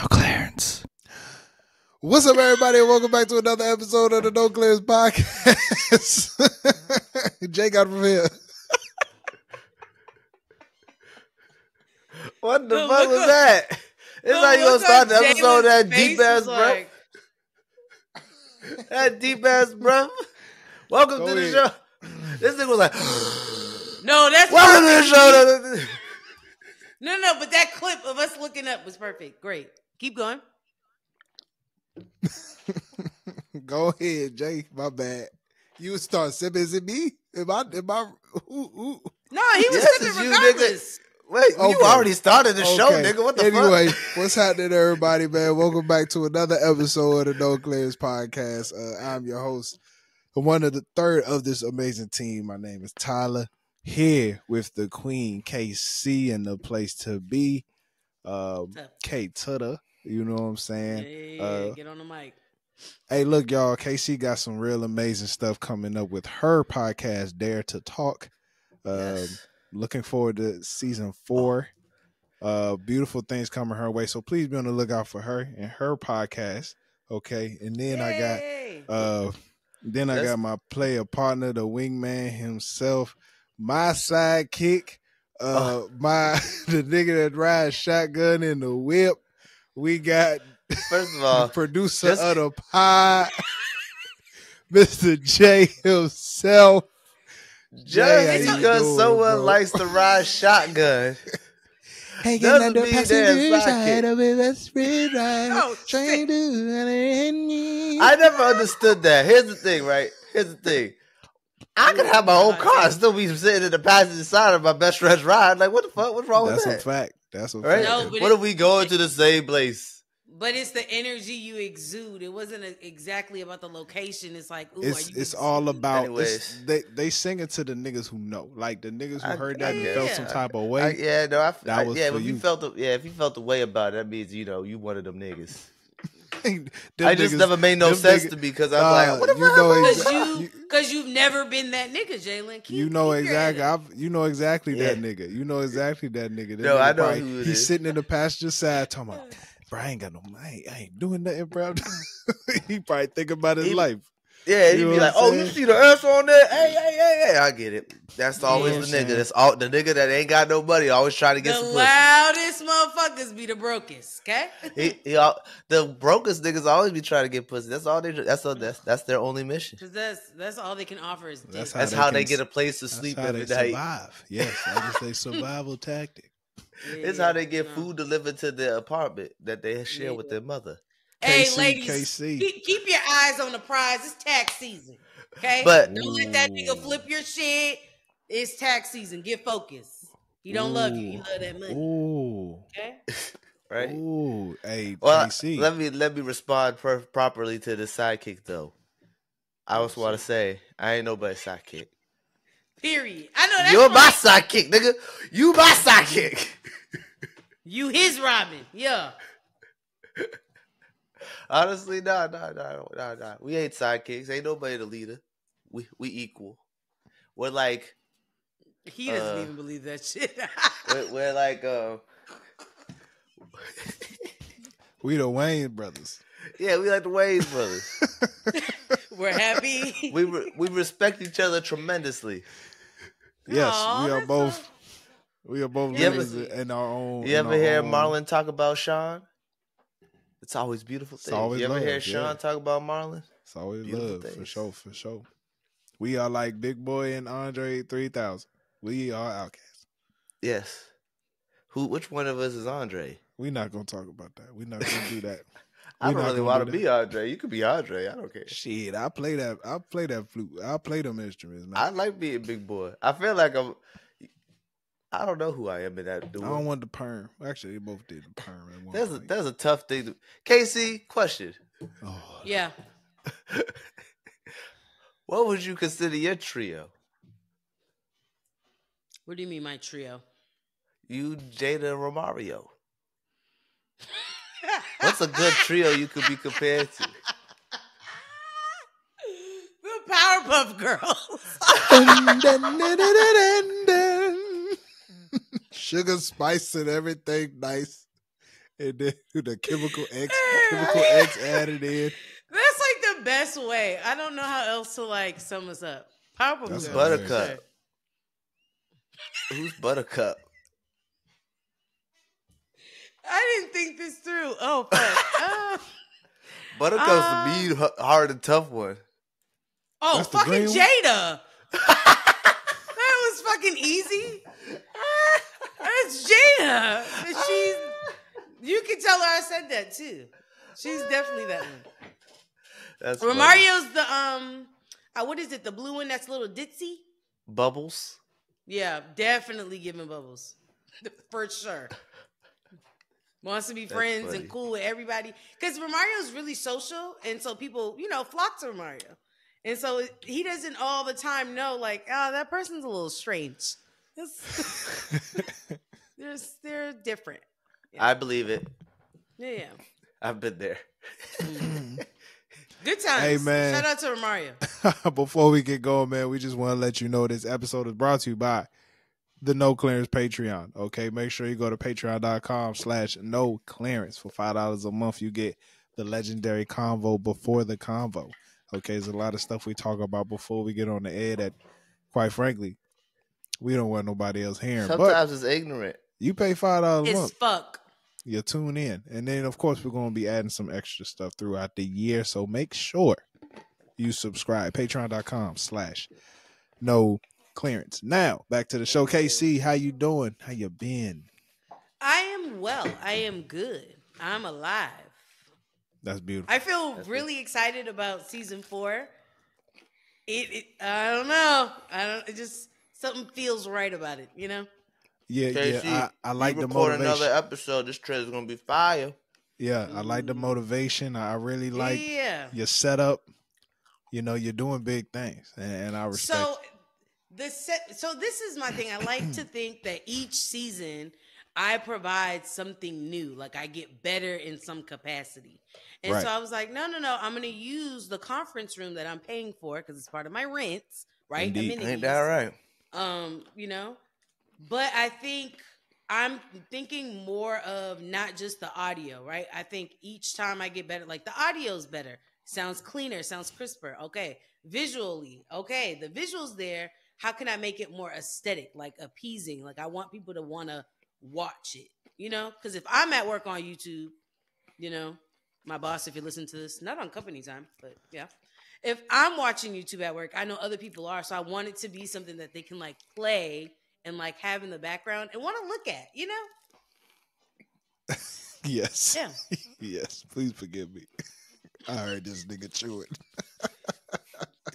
No Clarence. What's up, everybody, and welcome back to another episode of the No Clarence Podcast. Jay got from here. What the fuck was that? It's like you gonna start the episode of that deep ass breath. That deep ass breath. Welcome to the show. This nigga was like, no, that's welcome to the show. No, but that clip of us looking up was perfect. Great. Keep going. Go ahead, Jay. My bad. You start sipping. Is it me? Am I? Ooh. No, he was sipping regardless. Wait, okay. You already started the show, nigga. What the fuck? Anyway, what's happening, everybody, man? Welcome back to another episode of the No Clarence Podcast. I'm your host, one of the third of this amazing team. My name is Tyler, here with the Queen KC and the place to be, K Tutter. You know what I'm saying? Yeah, get on the mic. Hey, look, y'all. KC got some real amazing stuff coming up with her podcast, Dare to Talk. Yes. Looking forward to season 4. Beautiful things coming her way. So please be on the lookout for her and her podcast. Okay. And then I got my player partner, the wingman himself, my sidekick, the nigga that rides shotgun in the whip. We got first of all the producer of the pod, Mr. J himself. Just because someone likes to ride shotgun doesn't mean they're side of a best friend, right? I never understood that. Here's the thing, right? I could have my own car and still be sitting in the passenger side of my best friend's ride. Like, what the fuck? What's wrong with that? That's a fact. That's a right? fact. No, what are we going to the same place? But it's the energy you exude. It wasn't exactly about the location. It's like, ooh, it's all about. They sing it to the niggas who know, like the niggas who heard that and felt some type of way. If you felt the way about it, that means you one of them niggas. I just never made no sense to me because I'm like, what because you've never been that nigga, Jalen. You know exactly. You know exactly that nigga. You know exactly that nigga. No, I know who it is. He's sitting in the passenger side talking about, bro, I ain't got no money. I ain't doing nothing, bro. He probably think about his life. Yeah, he'd be like, "Oh, you see the earth on there? Hey, I get it. That's always the nigga. That's all the nigga that ain't got no money. Always trying to get some pussy. The loudest motherfuckers be the brokest, okay? The brokest niggas always be trying to get pussy. That's all they. That's their only mission. Because that's all they can offer is dick. That's how they get a place to sleep every night. Survive. Yes, that is a survival tactic. It's how they get food delivered to their apartment that they share with their mother. Hey, KC, ladies, KC. Keep your eyes on the prize. It's tax season, okay? But don't let that nigga flip your shit. It's tax season. Get focused. He don't love you. He love that money. Ooh. Okay? Right? Ooh. Hey, well, KC. Let me respond properly to the sidekick, though. I just want to say, I ain't nobody's sidekick. Period. I know that's You're my sidekick, nigga. You my sidekick. You his Robin. Yeah. Honestly, nah. We ain't sidekicks. Ain't nobody the leader. We equal. We're like. He doesn't even believe that shit. we're like. We the Wayne brothers. Yeah, we like the Wayne brothers. We're happy. We respect each other tremendously. Yes, we are both. We are both leaders in our own. You ever hear Marlon talk about Sean? It's always beautiful things. You ever hear Sean talk about Marlon? It's always love, for sure. We are like Big Boy and Andre 3000. We are outcasts. Yes. Which one of us is Andre? We're not gonna talk about that. We're not gonna do that. I don't really want to be Andre. You could be Andre. I don't care. Shit, I play that flute. I play them instruments, man. I like being Big Boy. I feel like I don't know who I am in that dude. I don't want the perm. Actually, they both did the perm. That's a tough thing. KC, question. Oh. Yeah. What would you consider your trio? What do you mean, my trio? You, Jada, and Romario. What's a good trio you could be compared to? The Powerpuff Girls. Sugar, spice, and everything nice. And then the chemical X added in. That's like the best way. I don't know how else to like sum us up. Powerpuff That's Girls. Buttercup. Sure. Who's Buttercup? I didn't think this through. Oh, fuck. Buttercup's the mean, hard, and tough one. Oh, That's the fucking green one? Jada. That was fucking easy. That's Jada. You can tell her I said that too. She's definitely that one. That's Romario's the what is it? The blue one that's a little ditzy? Bubbles. Yeah, definitely giving Bubbles. For sure. Wants to be friends funny. and cool with everybody. Because Romario's really social, and so people, flock to Romario. And so he doesn't all the time know, like, oh, that person's a little strange. They're different. Yeah. I believe it. Yeah. I've been there. Good times. Hey, man. Shout out to Romario. Before we get going, man, we just want to let you know this episode is brought to you by the No Clearance Patreon. Okay, make sure you go to patreon.com/NoClearance. For $5 a month, you get the legendary convo before the convo. Okay, there's a lot of stuff we talk about before we get on the air that, quite frankly, we don't want nobody else hearing. Sometimes it's ignorant. You pay $5 a It's month. fuck. You tune in. And then, of course, we're going to be adding some extra stuff throughout the year. So make sure you subscribe. Patreon.com/NoClearance. Now, back to the show. KC, how you doing? How you been? I am well. I am good. I'm alive. That's beautiful. I feel really excited about season 4. I don't know. It just something feels right about it, Yeah, KC, yeah. I like the record motivation. another episode. This trailer's gonna be fire. Yeah, I like the motivation. I really like your setup. You're doing big things, and I respect. So this is my thing. I like to think that each season I provide something new. Like I get better in some capacity. And Right. so I was like, no. I'm going to use the conference room that I'm paying for because it's part of my rent, right? Indeed. Amenities. Ain't that right? But I think I'm thinking more of not just the audio, right? I think each time I get better, like the audio's better, sounds cleaner, sounds crisper. Okay. Visually, okay, the visual's there. How can I make it more aesthetic, like appeasing? Like I want people to want to watch it, because if I'm at work on YouTube, my boss, if you listen to this, not on company time, but yeah. If I'm watching YouTube at work, I know other people are. So I want it to be something that they can like play and like have in the background and want to look at, Yes. Yeah. Yes. Please forgive me. I heard this nigga chewing.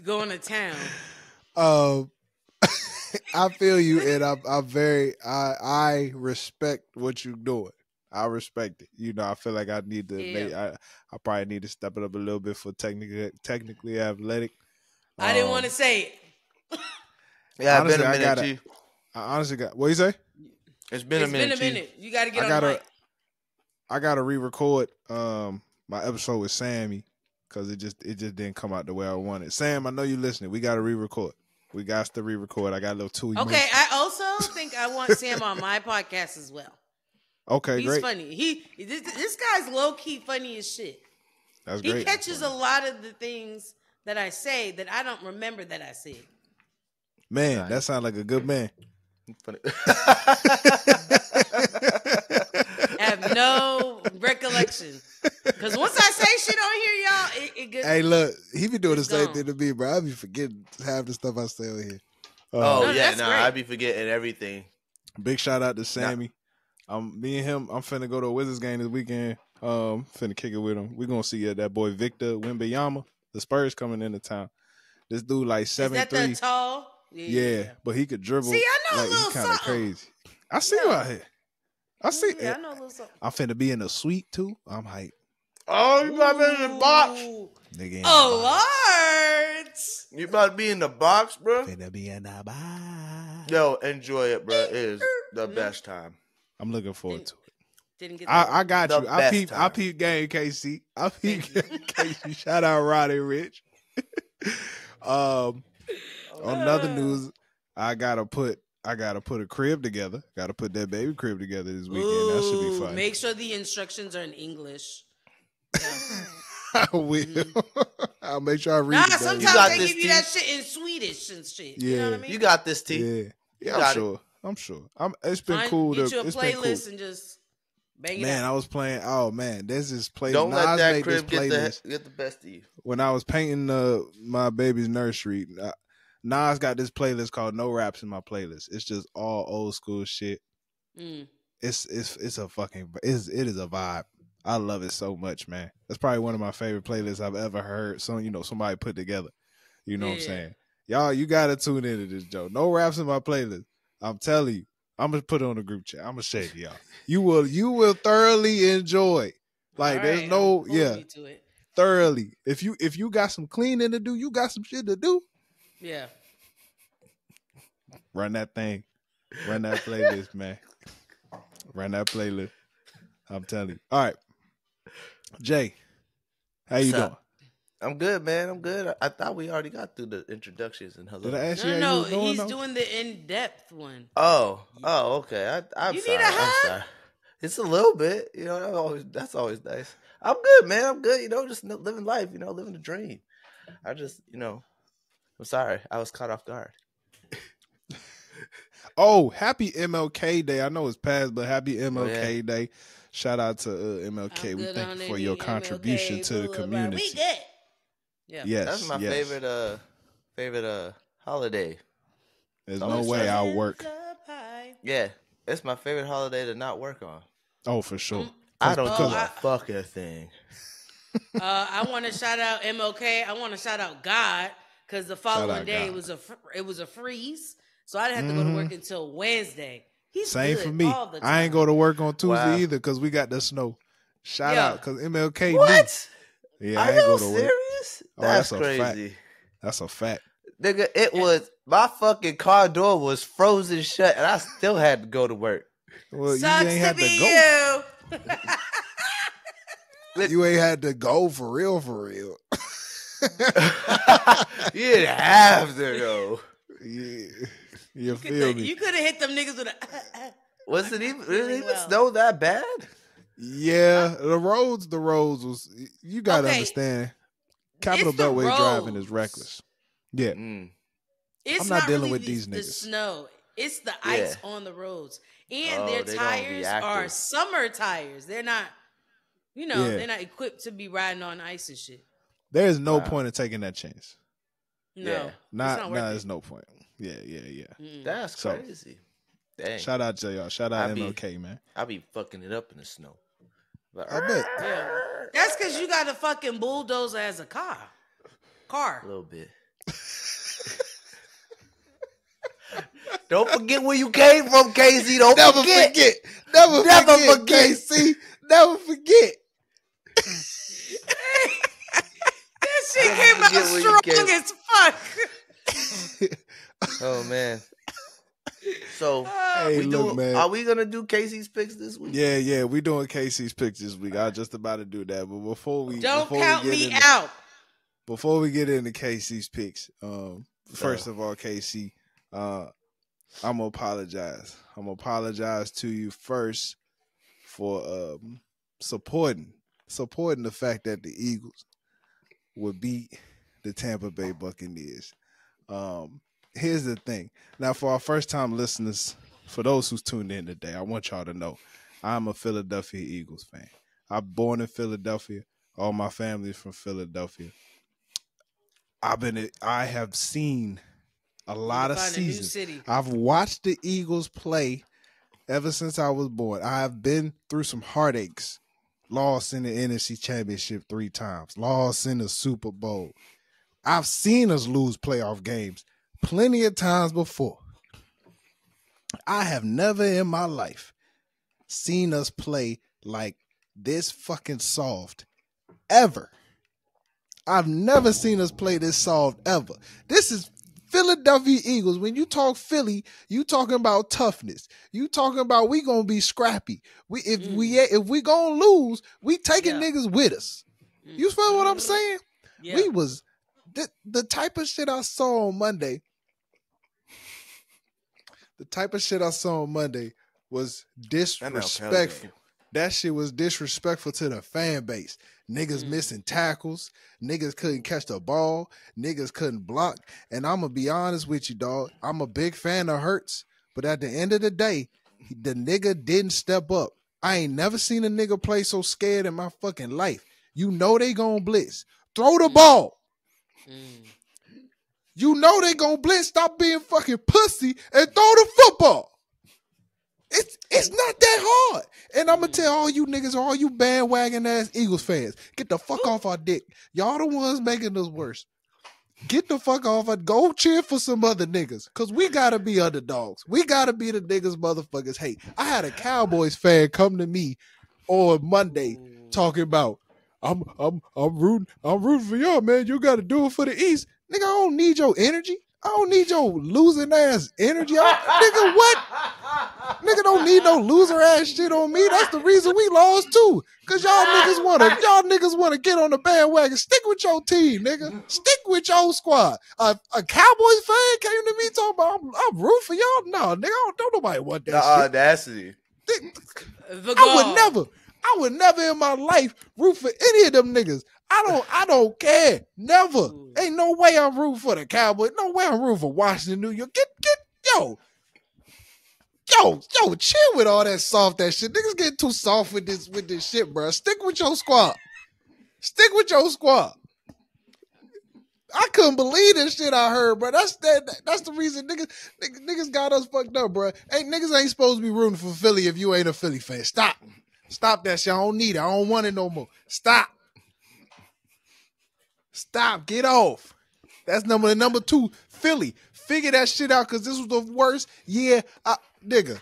Going to town. I feel you, and I respect what you're doing. I respect it. I feel like I need to. I probably need to step it up a little bit for technically athletic. I didn't want to say it. Yeah, honestly, it's been a minute too. I honestly got. What you say? It's been a minute. You got to get on the mic. I gotta re-record my episode with Sammy because it just didn't come out the way I wanted. Sam, I know you listening. We gotta re-record. We got to re-record. I got a little too emotional. Okay, I also think I want Sam on my podcast as well. Okay, He's great. Funny. This guy's low key funny as shit. That's he great. catches a lot of the things that I say that I don't remember that I said. Man, Nice. that sounds like a good man. Funny. I have no recollection. Because once I say shit on here, y'all, it gets... Hey, look, he be doing the same gone. thing to me, bro. I be forgetting half the stuff I say on here. Oh, yeah, that's great. I be forgetting everything. Big shout out to Sammy. Me and him, I'm finna go to a Wizards game this weekend. Finna kick it with him. We're gonna see that boy Victor Wembanyama. The Spurs coming into town. This dude like 7'3". Is that the tall? Yeah, but he could dribble. See, I know a like, little he kind of something. crazy. I see you out here. I see. Yeah, I know a little something. I'm finna be in the suite too. I'm hyped. Oh, you about to be in the box? Nigga in the Oh, box. Lord. You about to be in the box, bro? Finna be in the box. Yo, enjoy it, bro. It is the best time. I'm looking forward to it. Didn't get I got The you. best I time. peep game KC. I peep game KC. Shout out Roddy Rich. On other news, I gotta put I gotta put a crib together. Gotta put that baby crib together this weekend. Ooh, that should be fun. Make sure the instructions are in English. Yeah. I will. I'll make sure I read it. Sometimes they give you that shit in Swedish and shit. Yeah. You know what I mean? You got this, T. Yeah, I'm sure. It's been cool. Get you a playlist and just bang it out. Man, I was playing. Oh man, there's this playlist. Don't let Nas that crib get the best of you. When I was painting my baby's nursery, Nas got this playlist called No Raps in my playlist. It's just all old school shit. It's a fucking it is a vibe. I love it so much, man. That's probably one of my favorite playlists I've ever heard. Somebody put together. You know what I'm saying? Y'all, you gotta tune into this, Joe. No Raps in my playlist. I'm telling you, I'm gonna put it on the group chat. I'm gonna share it to y'all. You will thoroughly enjoy. Like there's thoroughly. If you got some cleaning to do, you got some shit to do. Yeah. Run that thing. Run that playlist, man. Run that playlist. I'm telling you. All right. Jay, how you doing? I'm good, man. I'm good. I thought we already got through the introductions and hello. Did I ask you? No, he's doing the in-depth one. Oh, okay. I'm you sorry. Need a hug? I'm sorry. It's a little bit, that's always nice. I'm good, man. I'm good. Just living life. Living the dream. I just, I'm sorry. I was caught off guard. Oh, happy MLK Day. I know it's past, but happy MLK Day. Shout out to MLK. We thank you for your contribution to the community. We good. Yeah. Yes. That's my favorite holiday. There's no way I'll work. Yeah. It's my favorite holiday to not work on. Oh, for sure. I don't do a fucking thing. I want to shout out MLK. I want to shout out God because the following day it was a freeze. So I didn't have to go to work until Wednesday. He's same good for me. all the time. I ain't go to work on Tuesday either because we got the snow. Shout out because MLK. What? Yeah, I ain't go to work. Serious? That's crazy. That's a fact. Nigga, it was my fucking car door was frozen shut and I still had to go to work. Well, Sucks you ain't had to go. You ain't had to go for real. You didn't have to go. Yeah. You feel me? You could have hit them niggas with a. Was it even snow that bad? Yeah, the roads was. You gotta understand. Capital Beltway driving is reckless. Yeah, I'm not dealing really with these niggas. The snow, it's the ice on the roads, and their tires are summer tires. They're not, they're not equipped to be riding on ice and shit. There is no point in taking that chance. No, there's no point. Yeah. That's crazy. Dang. Shout out to y'all. Shout out MLK, man. I be fucking it up in the snow. I bet. Yeah. That's because you got a fucking bulldozer as a car. A little bit. Don't forget where you came from, KZ. Never forget. Never forget, KC. Never forget. That shit came out strong as fuck. Oh man. So man. Are we gonna do Casey's picks this week? Yeah, we doing Casey's picks this week. I was just about to do that, but before we count me out. Before we get into Casey's picks, first of all, Casey, I'm gonna apologize. I'm gonna apologize to you first for supporting the fact that the Eagles would beat the Tampa Bay Buccaneers. Here's the thing. Now, for our first-time listeners, for those who's tuned in today, I want y'all to know I'm a Philadelphia Eagles fan. I'm born in Philadelphia. All my family is from Philadelphia. I have seen a lot of seasons. I've watched the Eagles play ever since I was born. I have been through some heartaches. Lost in the NFC Championship 3 times. Lost in the Super Bowl. I've seen us lose playoff games plenty of times before. I have never in my life seen us play like this fucking soft ever. I've never seen us play this soft ever. This is Philadelphia Eagles. When you talk Philly, you talking about toughness. You talking about we gonna be scrappy. If we gonna lose, we taking niggas with us. You feel what I'm saying? Yeah. We was the type of shit I saw on Monday. The type of shit I saw on Monday was disrespectful. That shit was disrespectful to the fan base. Niggas missing tackles. Niggas couldn't catch the ball. Niggas couldn't block. And I'm going to be honest with you, dog. I'm a big fan of Hurts. But at the end of the day, the nigga didn't step up. I ain't never seen a nigga play so scared in my fucking life. You know they gonna blitz. Throw the ball. You know they gonna blitz. Stop being fucking pussy and throw the football. It's not that hard. And I'm gonna tell all you niggas, all you bandwagon ass Eagles fans, get the fuck off our dick. Y'all the ones making us worse. Get the fuck off and go cheer for some other niggas. Cause we gotta be underdogs. We gotta be the niggas motherfuckers hate. I had a Cowboys fan come to me on Monday talking about I'm rooting for y'all, man. You gotta do it for the East. Nigga, I don't need your energy. I don't need your losing ass energy. Nigga, what? Nigga don't need no loser ass shit on me. That's the reason we lost too. Cause y'all niggas wanna get on the bandwagon. Stick with your team, nigga. Stick with your squad. A Cowboys fan came to me talking about I'm rooting for y'all. No, nigga, don't nobody want that shit. Audacity. I would never in my life root for any of them niggas. I don't care. Never. Ain't no way I'm rooting for the Cowboys. No way I'm rooting for Washington, New York. Yo, chill with all that soft ass shit. Niggas getting too soft with this shit, bro. Stick with your squad. Stick with your squad. I couldn't believe this shit I heard, bro. That's the reason niggas got us fucked up, bro. Niggas ain't supposed to be rooting for Philly if you ain't a Philly fan. Stop that shit. I don't need it. I don't want it no more. Stop. Get off. That's number 2. Philly. Figure that shit out because this was the worst year. Nigga,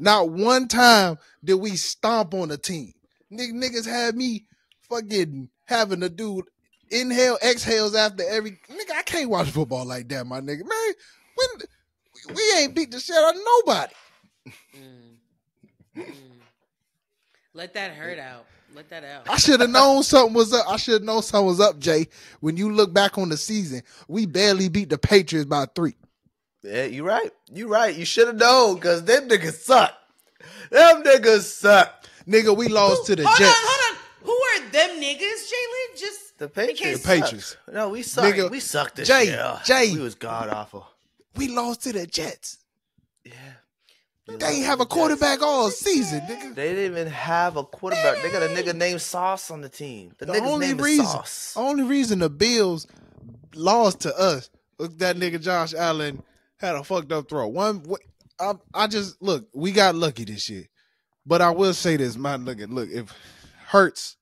not one time did we stomp on the team. Niggas had me fucking having to do inhale, exhales after every. Nigga, I can't watch football like that, my nigga. Man, we ain't beat the shit out of nobody. Let that hurt out. Let that out. I should have known something was up. Jay. When you look back on the season, we barely beat the Patriots by 3. Yeah, you're right. You should have known because them niggas suck. Nigga, we lost to the Jets. Hold on. Who are them niggas, Jalen? Just the Patriots. The Patriots. No, we suck. Nigga, we sucked this year. Jay. We was god awful. We lost to the Jets. Yeah. They ain't have a quarterback all season, nigga. They didn't even have a quarterback. They got a nigga named Sauce on the team. The nigga's name is Sauce. The only reason the Bills lost to us was that nigga Josh Allen had a fucked up throw. We got lucky this year. But I will say this, my nigga, look, if Hurts,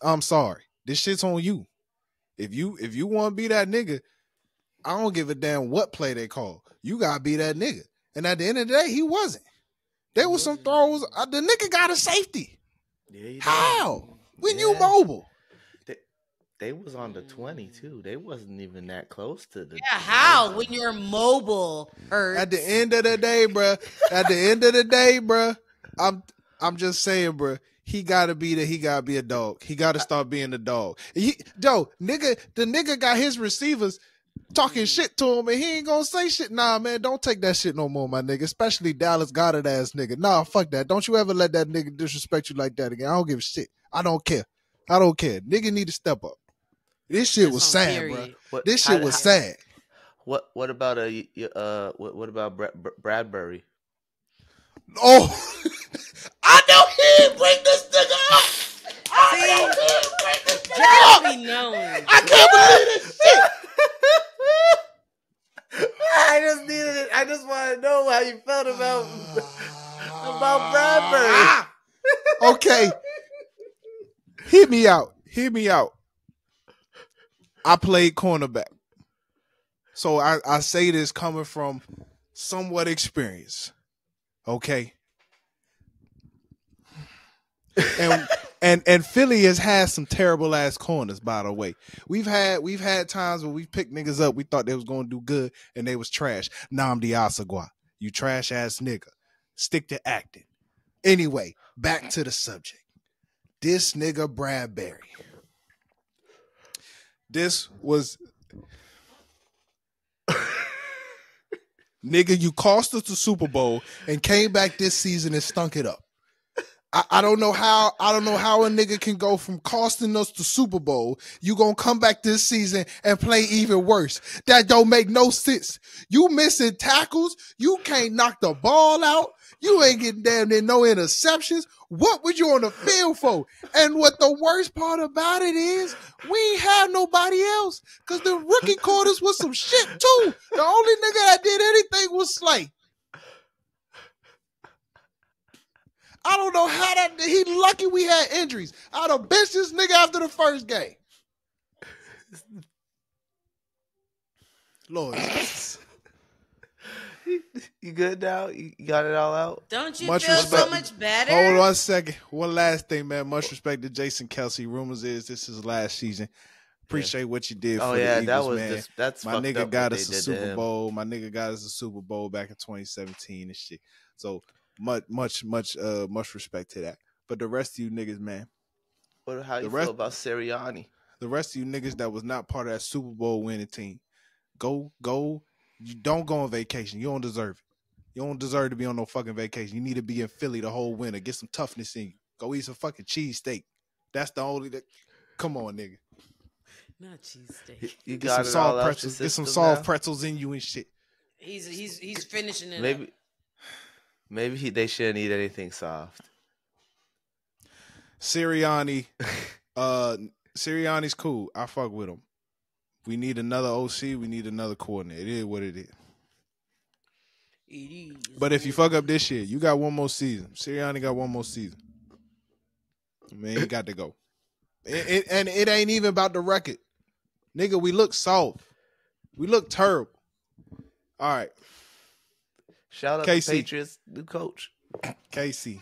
I'm sorry. This shit's on you. If you want to be that nigga, I don't give a damn what play they call. You got to be that nigga. And at the end of the day, he wasn't. There was some throws. The nigga got a safety. Yeah, how? When you mobile. They was on the 20 too. They wasn't even that close to the. Yeah, how? When you're mobile, Hurts. At the end of the day, bro. I'm just saying, bro. He gotta be a dog. He gotta start being a dog. The nigga got his receivers talking shit to him and he ain't gonna say shit. Nah, man, don't take that shit no more, my nigga. Especially Dallas Goddard ass nigga. Nah, fuck that. Don't you ever let that nigga disrespect you like that again. I don't give a shit. I don't care. Nigga need to step up. This shit was sad, bro. This shit was sad. What about what about Bradberry? Oh, I know he didn't bring this nigga up. I can't believe this shit. I just needed it. I just want to know how you felt about Bradberry. Okay. Hear me out. I played cornerback. So I say this coming from somewhat experience. Okay. And Philly has had some terrible ass corners, by the way. We've had times where we picked niggas up, we thought they was gonna do good, and they was trash. Nnamdi Asagwa, you trash ass nigga. Stick to acting. Anyway, back to the subject. This nigga Bradberry. This was Nigga, you cost us the Super Bowl and came back this season and stunk it up. I don't know how a nigga can go from costing us the Super Bowl. You gonna come back this season and play even worse. That don't make no sense. You missing tackles. You can't knock the ball out. You ain't getting damn near no interceptions. What was you on the field for? And what the worst part about it is, we ain't have nobody else. Cause the rookie quarters was some shit too. The only nigga that did anything was Slay. I don't know how that he lucky we had injuries. I'd have benched this nigga after the first game. Lord. You good now? You got it all out? Don't you feel so much better? Hold on a second. One last thing, man. Much respect to Jason Kelsey. Rumors is this is last season. Appreciate what you did for the Eagles, man. That's my nigga got us a Super Bowl. My nigga got us a Super Bowl back in 2017 and shit. So much respect to that. But the rest of you niggas, man. How you feel about Sirianni? The rest of you niggas that was not part of that Super Bowl winning team, go. You don't go on vacation. You don't deserve it. You don't deserve to be on no fucking vacation. You need to be in Philly the whole winter. Get some toughness in you. Go eat some fucking cheesesteak. That's the only that. Come on, nigga. Not cheesesteak. You get got some soft pretzels. Get some soft pretzels in you and shit. He's finishing it. Maybe they shouldn't eat anything soft. Sirianni's cool. I fuck with him. We need another OC. We need another coordinator. It is what it is. But if you fuck up this shit, you got one more season. Sirianni got one more season. Man, he got to go. And it ain't even about the record. Nigga, we look soft. We look terrible. All right. Shout out to Patriots, new coach. KC.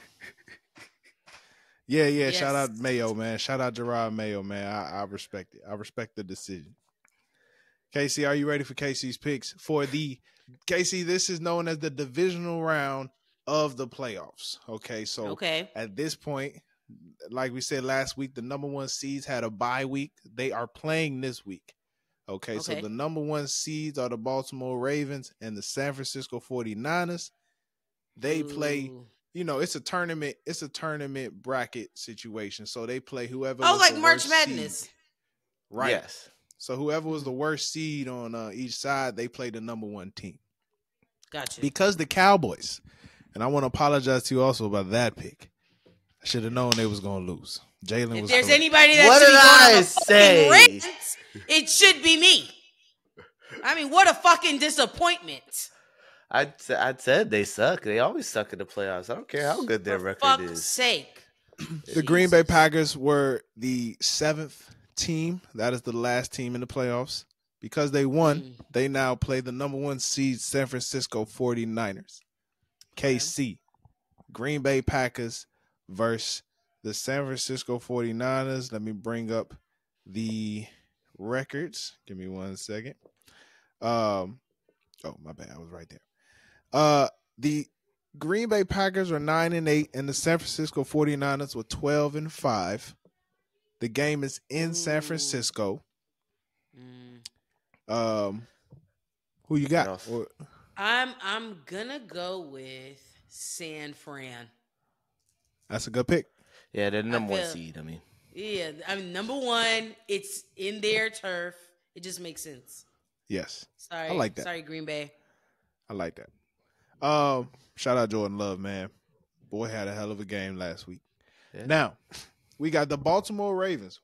Yeah. Yes. Shout out Mayo, man. Shout out Gerard Mayo, man. I respect it. I respect the decision. KC, are you ready for KC's picks? KC, this is known as the divisional round of the playoffs. Okay, so at this point, like we said last week, the number one seeds had a bye week. They are playing this week. Okay, so the number one seeds are the Baltimore Ravens and the San Francisco 49ers. They play, it's a tournament bracket situation. So they play whoever was like the March worst Madness. Seed. Right. Yes. So whoever was the worst seed on each side, they play the number one team. Gotcha. Because the Cowboys, and I want to apologize to you also about that pick. I should have known they was going to lose. Jalen was. If there's correct. anybody that what should did be going I on say? Rants, it should be me. I mean, what a fucking disappointment. I said they suck. They always suck in the playoffs. I don't care how good their record fuck's is. Sake. The Green Bay Packers were the 7th team. That is the last team in the playoffs. Because they won, they now play the number one seed San Francisco 49ers. KC. Green Bay Packers versus the San Francisco 49ers. Let me bring up the records. Give me 1 second. Oh, my bad. I was right there. The Green Bay Packers are 9-8, and the San Francisco 49ers were 12-5. The game is in San Francisco. Who you got? I'm gonna go with San Fran. That's a good pick. Yeah, they're the number one seed. Yeah, number one. It's in their turf. It just makes sense. Yes. Sorry, I like that. Sorry, Green Bay. I like that. Shout out Jordan Love, man. Boy had a hell of a game last week. Yeah. Now, we got the Baltimore Ravens.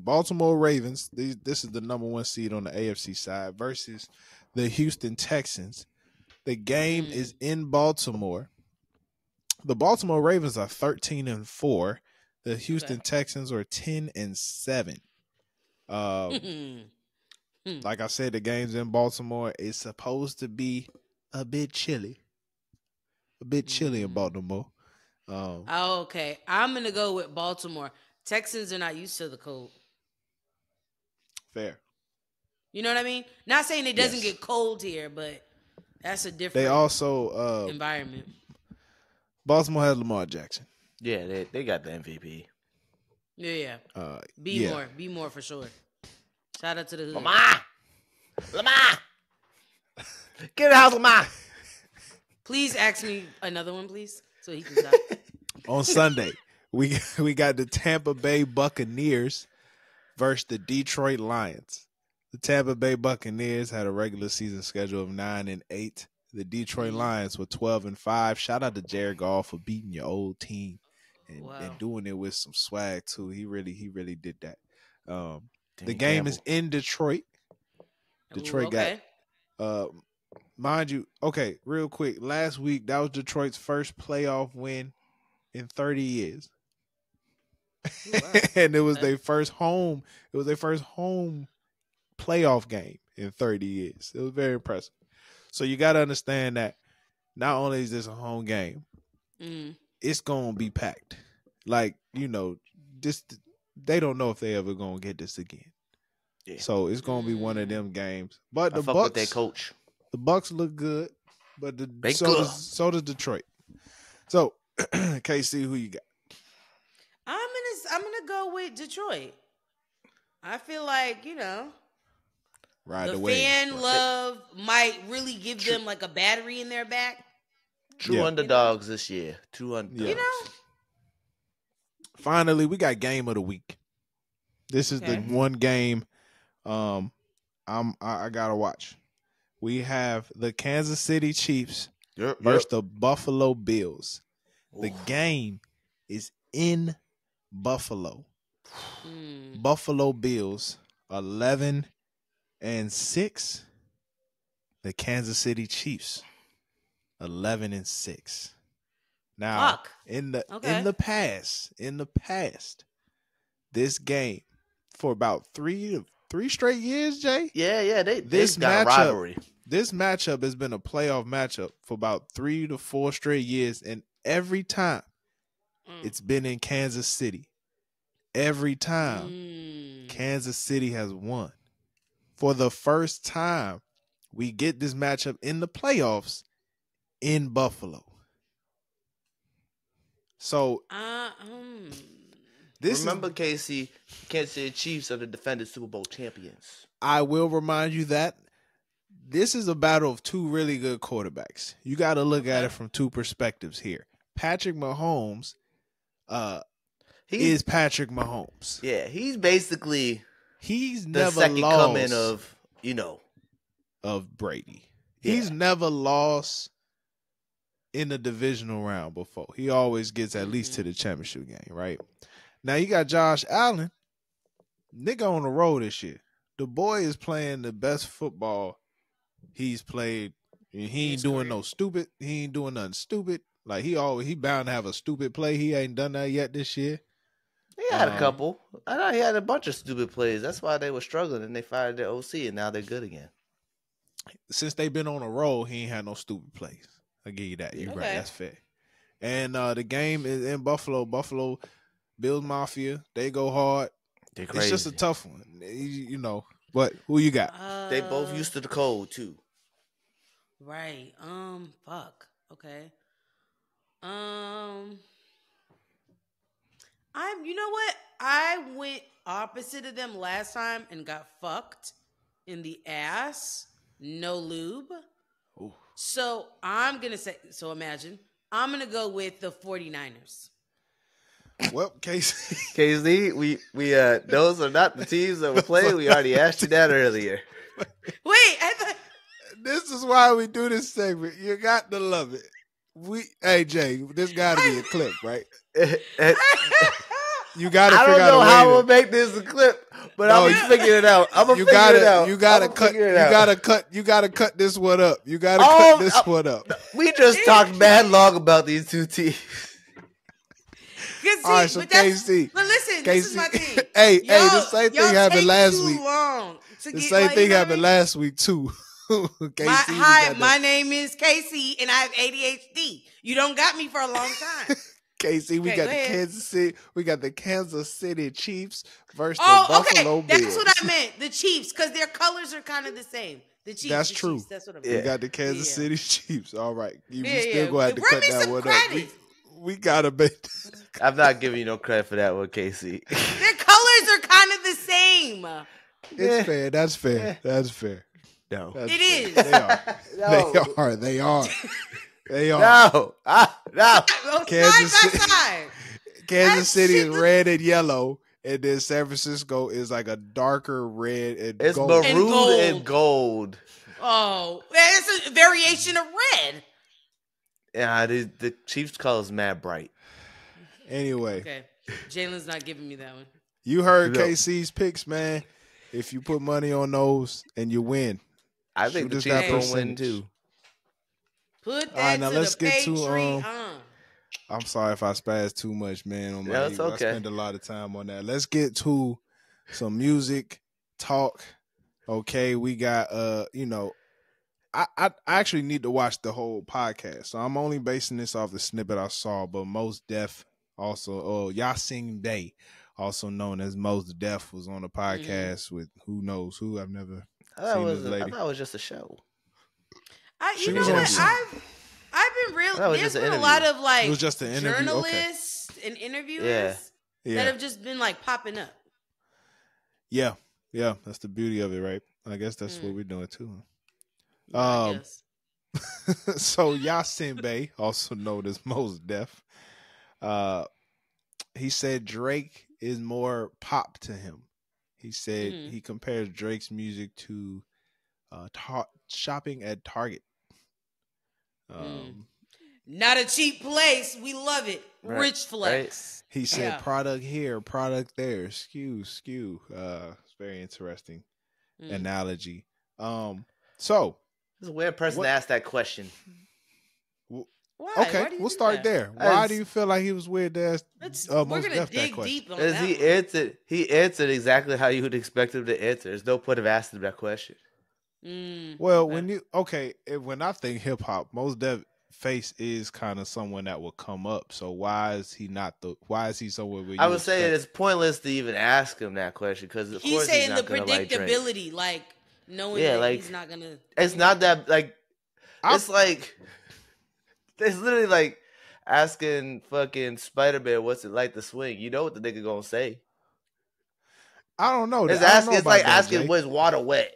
Baltimore Ravens. This is the number one seed on the AFC side versus the Houston Texans. The game is in Baltimore. The Baltimore Ravens are 13-4. The Houston Texans are 10-7. Like I said, the game's in Baltimore. It's supposed to be a bit chilly. In Baltimore. Okay. I'm going to go with Baltimore. Texans are not used to the cold. Fair. You know what I mean? Not saying it doesn't get cold here, but that's a different they also environment. Baltimore has Lamar Jackson. Yeah, they got the MVP. Yeah. Be more for sure. Shout out to the hood. Lamar! Get in the house of mine. Please ask me another one, please, so he can stop. On Sunday, we got the Tampa Bay Buccaneers versus the Detroit Lions. The Tampa Bay Buccaneers had a regular season schedule of 9-8. The Detroit Lions were 12-5. Shout out to Jared Goff for beating your old team and doing it with some swag too. He really did that. The game is in Detroit. Detroit got mind you, okay, real quick. Last week, that was Detroit's first playoff win in 30 years. Wow. And it was their first home. It was their first home playoff game in 30 years. It was very impressive. So you got to understand that not only is this a home game, it's going to be packed. Like, they don't know if they ever going to get this again. Yeah. So it's going to be one of them games. But the Bucks, with their coach. The Bucks look good, but so does Detroit. So, KC, who you got? I'm gonna go with Detroit. I feel like the fan love might really give them like a battery in their back. True underdogs this year. True underdogs. Finally, we got game of the week. This is the one game I gotta watch. We have the Kansas City Chiefs versus the Buffalo Bills. The game is in Buffalo. Buffalo Bills 11-6. The Kansas City Chiefs 11-6. Now, in the past, this game for about three straight years, Jay. Yeah, this got a rivalry. This matchup has been a playoff matchup for about 3 to 4 straight years, and every time it's been in Kansas City. Every time Kansas City has won. For the first time, we get this matchup in the playoffs in Buffalo. So, remember, Casey, Kansas City Chiefs are the defending Super Bowl champions. I will remind you that this is a battle of two really good quarterbacks. You got to look at it from two perspectives here. Patrick Mahomes is Patrick Mahomes. Yeah, he's basically the never second coming of Brady. Yeah. He's never lost in the divisional round before. He always gets at least to the championship game, right? Now you got Josh Allen, nigga on the road this year. The boy is playing the best football he's played. He ain't doing no stupid. He ain't doing nothing stupid. Like he bound to have a stupid play. He ain't done that yet this year. He had a couple. I know he had a bunch of stupid plays. That's why they were struggling and they fired their OC and now they're good again. Since they've been on a roll, he ain't had no stupid plays. I'll give you that. You're right. That's fair. And the game is in Buffalo. Buffalo Bills Mafia. They go hard. They're crazy. It's just a tough one. But who you got? They both used to the cold too. Right. Fuck. Okay. You know what? I went opposite of them last time and got fucked in the ass. No lube. Ooh. So I'm going to say, imagine, I'm going to go with the 49ers. Well, KC, we those are not the teams that we play. We already asked you that earlier. Wait, this is why we do this segment. You got to love it. Hey Jay, this got to be a clip, right? You got to figure out a way. I don't know how we'll make this a clip, but I'm gonna figure it out. I'm gonna figure it out. You gotta cut this one up. You gotta cut this one up. We just talked mad long about these two teams. All right, so KC. But listen, this is my thing. Hey, the same thing happened last week. The same thing happened last week too. Hi, my name is Casey, and I have ADHD. You don't got me for a long time. KC, we got the Kansas City Chiefs versus the Buffalo Bills. That's what I meant. The Chiefs, because their colors are kind of the same. The Chiefs. That's true. Chiefs, that's what I meant. We got the Kansas City Chiefs. All right, we still gonna have to cut that one up. We gotta be. I'm not giving you no credit for that one, Casey. Their colors are kind of the same. It's fair. That's fair. That's fair. No. It is. They are. No. They are. They are. No. No. Kansas Side City- by side. Kansas That City shit is look- red and yellow, and then San Francisco is like a darker red and It's gold. maroon and gold. Oh, it's a variation of red. Yeah, the Chiefs color is mad bright. Anyway, Okay, Jalen's not giving me that one. you heard No. KC's picks, man. If you put money on those and you win, I think shoot the us Chiefs that gonna win percentage. too. Put All that right, now to let's the get to, Patreon. I'm sorry if I spaz too much, man. On my No, it's ego. okay. I spend a lot of time on that. Let's get to some music talk. Okay, we got I actually need to watch the whole podcast, so I'm only basing this off the snippet I saw. But Mos Def, also Yasin Bey, also known as Mos Def, was on a podcast with who knows who. I've never seen this lady. I thought it was just a show. She You know was on what? some- I've been real. That was There's just an been a lot interview. of like It was just an interview? Okay. journalists and interviewers Yeah. that have just been like popping up. Yeah, that's the beauty of it, right? I guess that's what we're doing too. Yeah, I Um, guess. So Yasin Bey, also known as Mos Def, he said Drake is more pop to him. He said he compares Drake's music to shopping at Target. Not a cheap place. We love it. Right, Rich flex. He said Yeah. product here, product there, skew. It's very interesting analogy. So It's a weird person to ask that question. Why? okay, Why do you we'll do start that? there. Why do you feel like he was weird to ask We're Mos gonna Def that dig question? deep on Because that. he answered exactly how you would expect him to answer. There's no point of asking him that question. Well, when I think hip hop, Mos Def face is kind of someone that will come up. So why is he somewhere where you I would say expect- it's pointless to even ask him that question because of He's course saying he's not the gonna like Drake. predictability, like knowing Yeah, that like, he's not gonna. It's not that like it's like it's literally like asking fucking Spider-Man what's it like to swing. You know what the nigga gonna say. I don't know. It's I don't asking. know It's about like that, asking Jay. was water wet.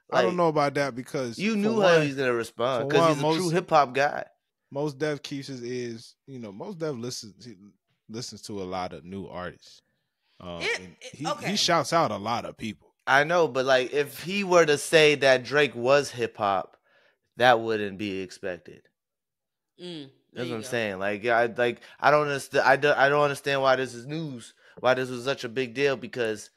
I don't Like, know about that because You for knew how one, he's gonna respond for because one, he's a true hip hop guy. Mos Def keeps his ears. Mos Def listens to a lot of new artists. He shouts out a lot of people. I know, but like if he were to say that Drake was hip hop, that wouldn't be expected. That's what I'm saying. Like I don't understand. I don't understand why this is news. Why this was such a big deal because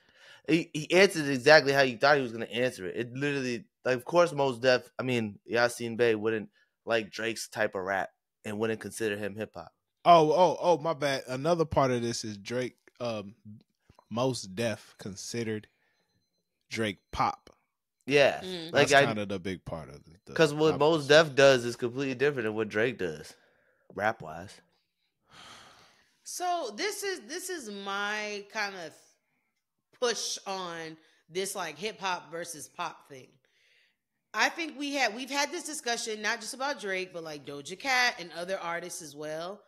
he answered exactly how you thought he was gonna answer it. It literally, like, of course, Mos Def. I mean, Yasin Bey wouldn't like Drake's type of rap and wouldn't consider him hip hop. Oh, my bad. Another part of this is Drake. Mos Def considered Drake pop. Yeah, like That's kind of the big part of it. Because what Mos Def does is completely different than what Drake does, rap wise. So this is my kind of push on this like hip hop versus pop thing. I think we've had this discussion not just about Drake, but like Doja Cat and other artists as well.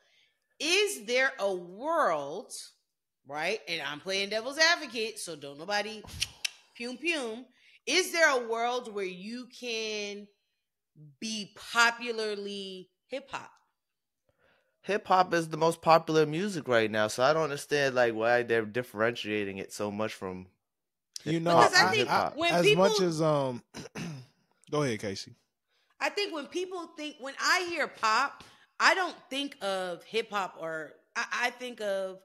Is there a world, right? And I'm playing devil's advocate, so don't nobody pume. Is there a world where you can be popularly hip hop? Hip hop is the most popular music right now, so I don't understand like why they're differentiating it so much from. Because I think when as people, much as go ahead, Casey. I think when I hear pop, I don't think of hip hop or I think of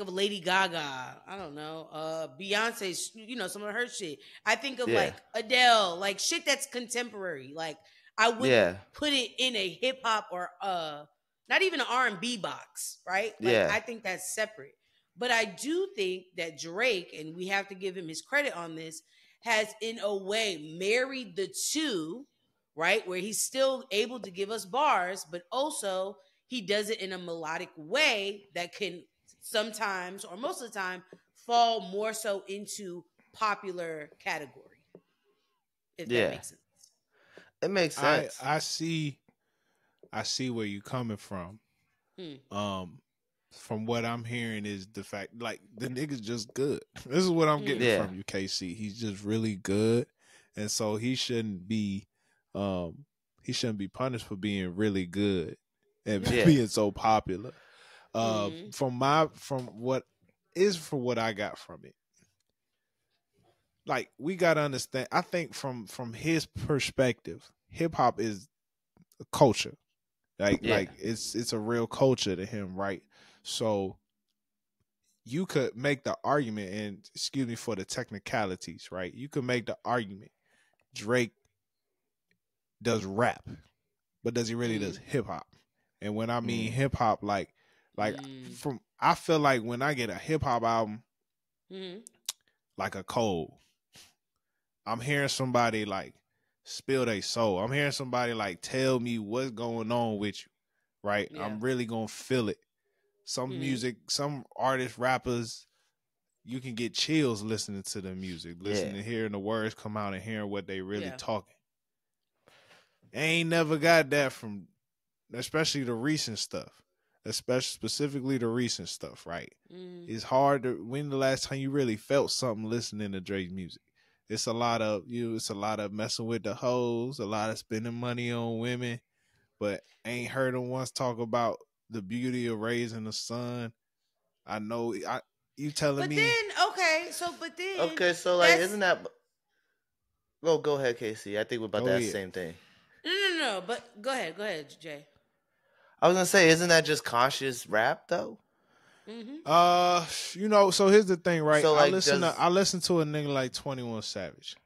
Lady Gaga. I don't know, Beyonce's, some of her shit. I think of like Adele, like shit that's contemporary. Like I wouldn't put it in a hip hop or not even an R&B box, right? Like I think that's separate. But I do think that Drake, and we have to give him his credit on this, has in a way married the two, right? Where he's still able to give us bars, but also he does it in a melodic way that can sometimes or most of the time fall more so into popular category. If that makes sense. It makes sense. I see where you're coming from. From what I'm hearing is the fact, like, the nigga's just good. This is what I'm getting from you, KC. He's just really good, and so he shouldn't be punished for being really good and being so popular. From what I got from it, like, we gotta understand. I think from his perspective, hip hop is a culture. Like it's a real culture to him, right? So you could make the argument, and excuse me for the technicalities, right? You could make the argument Drake does rap, but does he really does hip hop? And when I mean hip hop, like from I feel like when I get a hip hop album, like a Cole, I'm hearing somebody like spill their soul. I'm hearing somebody like tell me what's going on with you, right? Yeah. I'm really gonna feel it. Some music, some artists, rappers, you can get chills listening to the music, listening, hearing the words come out and hearing what they really talking. I ain't never got that from, especially the recent stuff, specifically the recent stuff, right? It's hard to, when the last time you really felt something listening to Drake's music? It's a lot of messing with the hoes, a lot of spending money on women, but I ain't heard him once talk about the beauty of raising a son. I know you telling me. Okay, so like, isn't that? Oh, go ahead, Casey. I think we're about that same thing. No. But go ahead, Jay. I was gonna say, isn't that just conscious rap though? So here's the thing, right? So, like, I listen to a nigga like 21 Savage.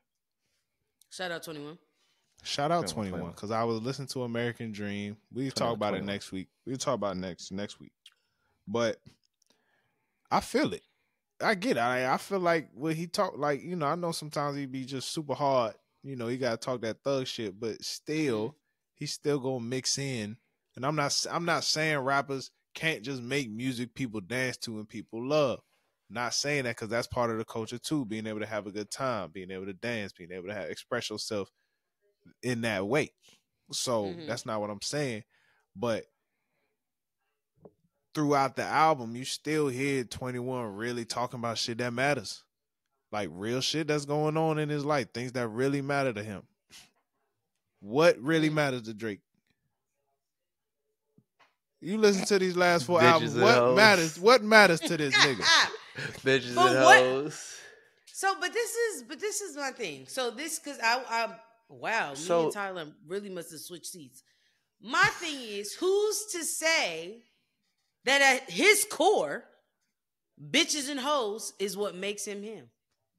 Shout out 21. Shout out 21, because I was listening to American Dream. We talk about it next week. We'll talk about it next week. But I feel it. I get it. I feel like when he talk, like, I know sometimes he be just super hard. He got to talk that thug shit, but still, he's still gonna mix in. And I'm not saying rappers can't just make music people dance to and people love. Not saying that, because that's part of the culture too. Being able to have a good time, being able to dance, being able to express yourself in that way. So that's not what I'm saying. But throughout the album, you still hear 21 really talking about shit that matters. Like real shit that's going on in his life. Things that really matter to him. What really matters to Drake? You listen to these last 4 albums. What matters to this nigga? Bitches and hoes. So, but this is my thing. So this, because me and Tyler really must have switched seats. My thing is, who's to say that at his core, bitches and hoes is what makes him him?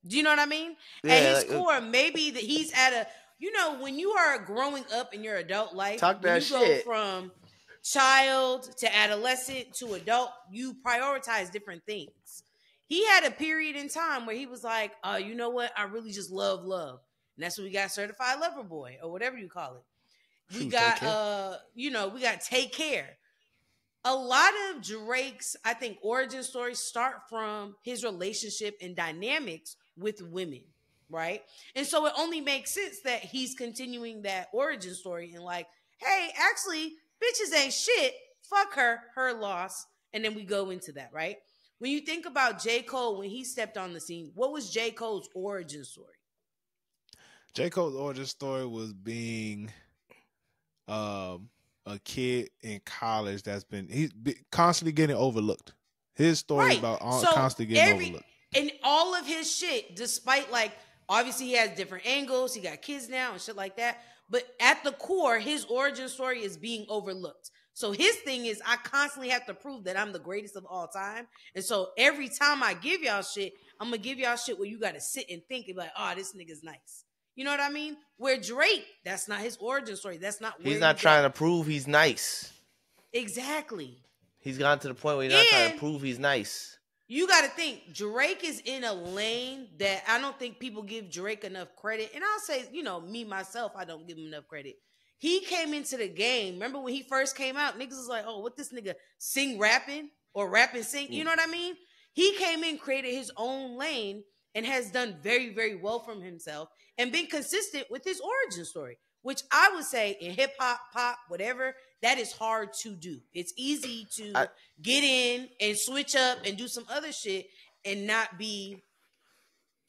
Do you know what I mean? Yeah, at his core, maybe that he's at a, when you are growing up in your adult life, go from child to adolescent to adult, you prioritize different things. He had a period in time where he was like, you know what? I really just love. And that's when we got Certified Lover Boy, or whatever you call it. We got, we got Take Care. A lot of Drake's, I think, origin stories start from his relationship and dynamics with women, right? And so it only makes sense that he's continuing that origin story and like, hey, actually, bitches ain't shit. Fuck her loss. And then we go into that, right? When you think about J. Cole, when he stepped on the scene, what was J. Cole's origin story? J. Cole's origin story was being a kid in college he's constantly getting overlooked. His story about constantly getting overlooked. And all of his shit, despite like, obviously he has different angles, he got kids now and shit like that. But at the core, his origin story is being overlooked. So his thing is, I constantly have to prove that I'm the greatest of all time. And so every time I give y'all shit, I'm going to give y'all shit where you got to sit and think and be like, oh, this nigga's nice. You know what I mean? Where Drake, that's not his origin story. That's not where he's not trying to prove he's nice. Exactly. He's gotten to the point where he's not trying to prove he's nice. You got to think, Drake is in a lane that I don't think people give Drake enough credit. And I'll say, me, myself, I don't give him enough credit. He came into the game. Remember when he first came out, niggas was like, oh, what this nigga sing rapping or rapping sing? You know what I mean? He came in, created his own lane, and has done very, very well from himself and been consistent with his origin story, which I would say in hip hop, pop, whatever, that is hard to do. It's easy to get in and switch up and do some other shit and not be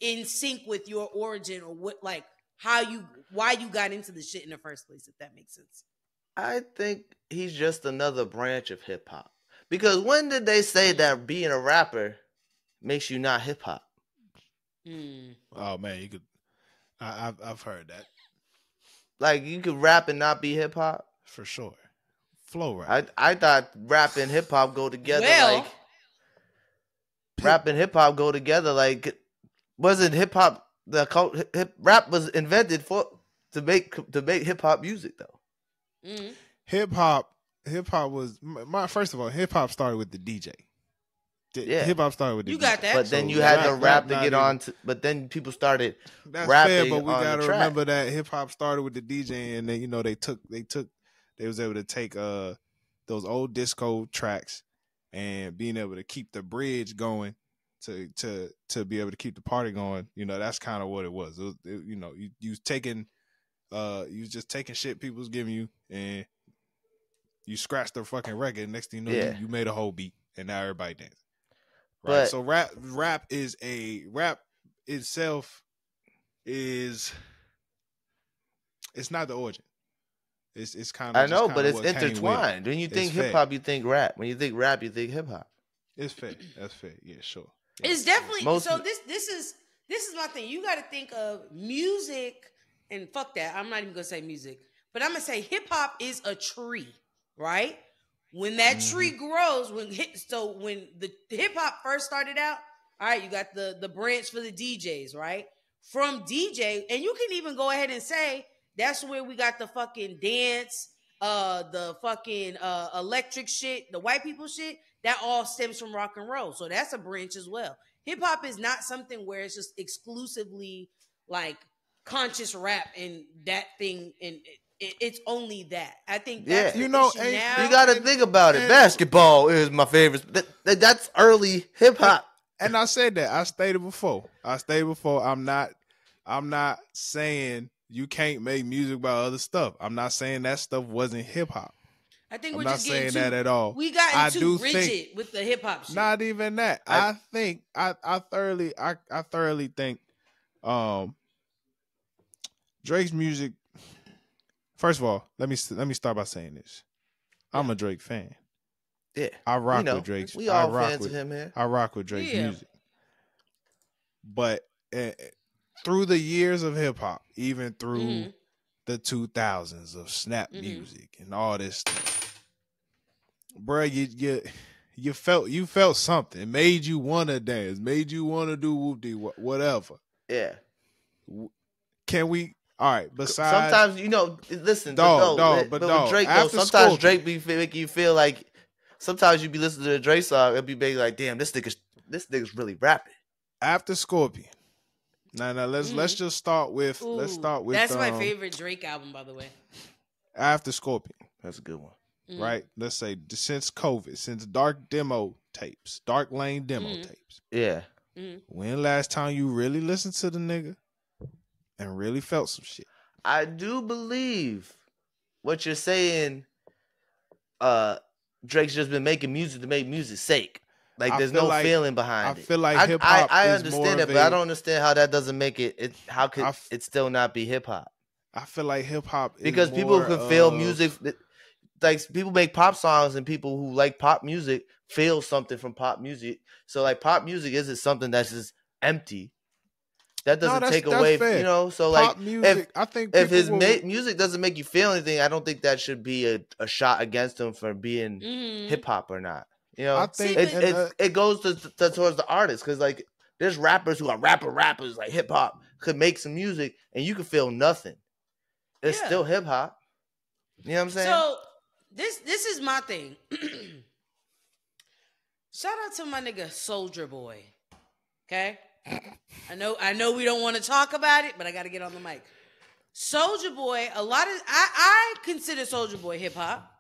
in sync with your origin or what, like why you got into the shit in the first place, if that makes sense. I think he's just another branch of hip hop. Because when did they say that being a rapper makes you not hip hop? Oh man, you could. I've heard that. Like you could rap and not be hip hop for sure. Flow rap. I thought rap and hip hop go together. Rap and hip hop go together. Like wasn't hip hop rap was invented to make hip hop music though. Hip hop was first of all, hip hop started with the DJ. Hip hop started with the DJ. You got that. But then you had the rap to get on to, but then people started rapping. Fair, but we gotta remember that hip hop started with the DJ, and then they was able to take those old disco tracks and being able to keep the bridge going to be able to keep the party going. That's kind of what it was. You was taking you was just taking shit people was giving you, and you scratched the fucking record. Next thing you know, you made a whole beat, and now everybody dances. Right. So rap itself is it's not the origin. It's kind of I know, but it's intertwined. When you think hip hop, you think rap. When you think rap, you think hip hop. It's fair. That's fair. Yeah, sure. It's definitely so. This is my thing. You got to think of music, and fuck that. I'm not even gonna say music, but I'm gonna say hip hop is a tree, right? When that tree grows, when the hip hop first started out, all right, you got the branch for the DJs, right? From DJ, and you can even go ahead and say that's where we got the fucking dance, the fucking electric shit, the white people shit. That all stems from rock and roll, so that's a branch as well. Hip hop is not something where it's just exclusively like conscious rap and that thing and. It's only that. I think that's you got to think about it. Basketball is my favorite. That's early hip hop. And I said that. I stated before. I'm not saying you can't make music about other stuff. I'm not saying that stuff wasn't hip hop. I think I'm not saying that at all. We got too rigid with the hip hop shit. Not even that. I thoroughly think Drake's music. First of all, let me start by saying this. I'm a Drake fan. Yeah, I rock with Drake's. We all fans of him here. I rock with Drake's music. But through the years of hip hop, even through the 2000s of snap music and all this stuff, bro, you felt something. It made you want to dance. Made you want to do whoop-de whatever. Yeah. Can we? All right. Besides, sometimes listen, but with Drake though, sometimes Drake be making you feel like. Sometimes you be listening to a Drake song and be making like, damn, this nigga's really rapping. After Scorpion. Now let's just start with. Let's start with. That's my favorite Drake album, by the way. After Scorpion, that's a good one. Right? Let's say since COVID, since Dark Lane demo tapes. Yeah. When last time you really listened to the nigga? And really felt some shit. I do believe what you're saying. Drake's just been making music to make music's sake. Like there's no feeling behind it. I feel like hip hop. I understand it, but I don't understand how that doesn't make it. How could it still not be hip hop? I feel like hip hop because people can feel music. Like people make pop songs, and people who like pop music feel something from pop music. So like pop music isn't something that's just empty. That doesn't take away, so pop like music, if his music doesn't make you feel anything, I don't think that should be a shot against him for being hip hop or not. I think it goes towards the artist because like there's rappers who are rappers like hip hop could make some music and you could feel nothing. It's still hip hop. You know what I'm saying? So this is my thing. Shout out to my nigga Soulja Boy. Okay. I know we don't want to talk about it, but I got to get on the mic. Soulja Boy, I consider Soulja Boy hip hop,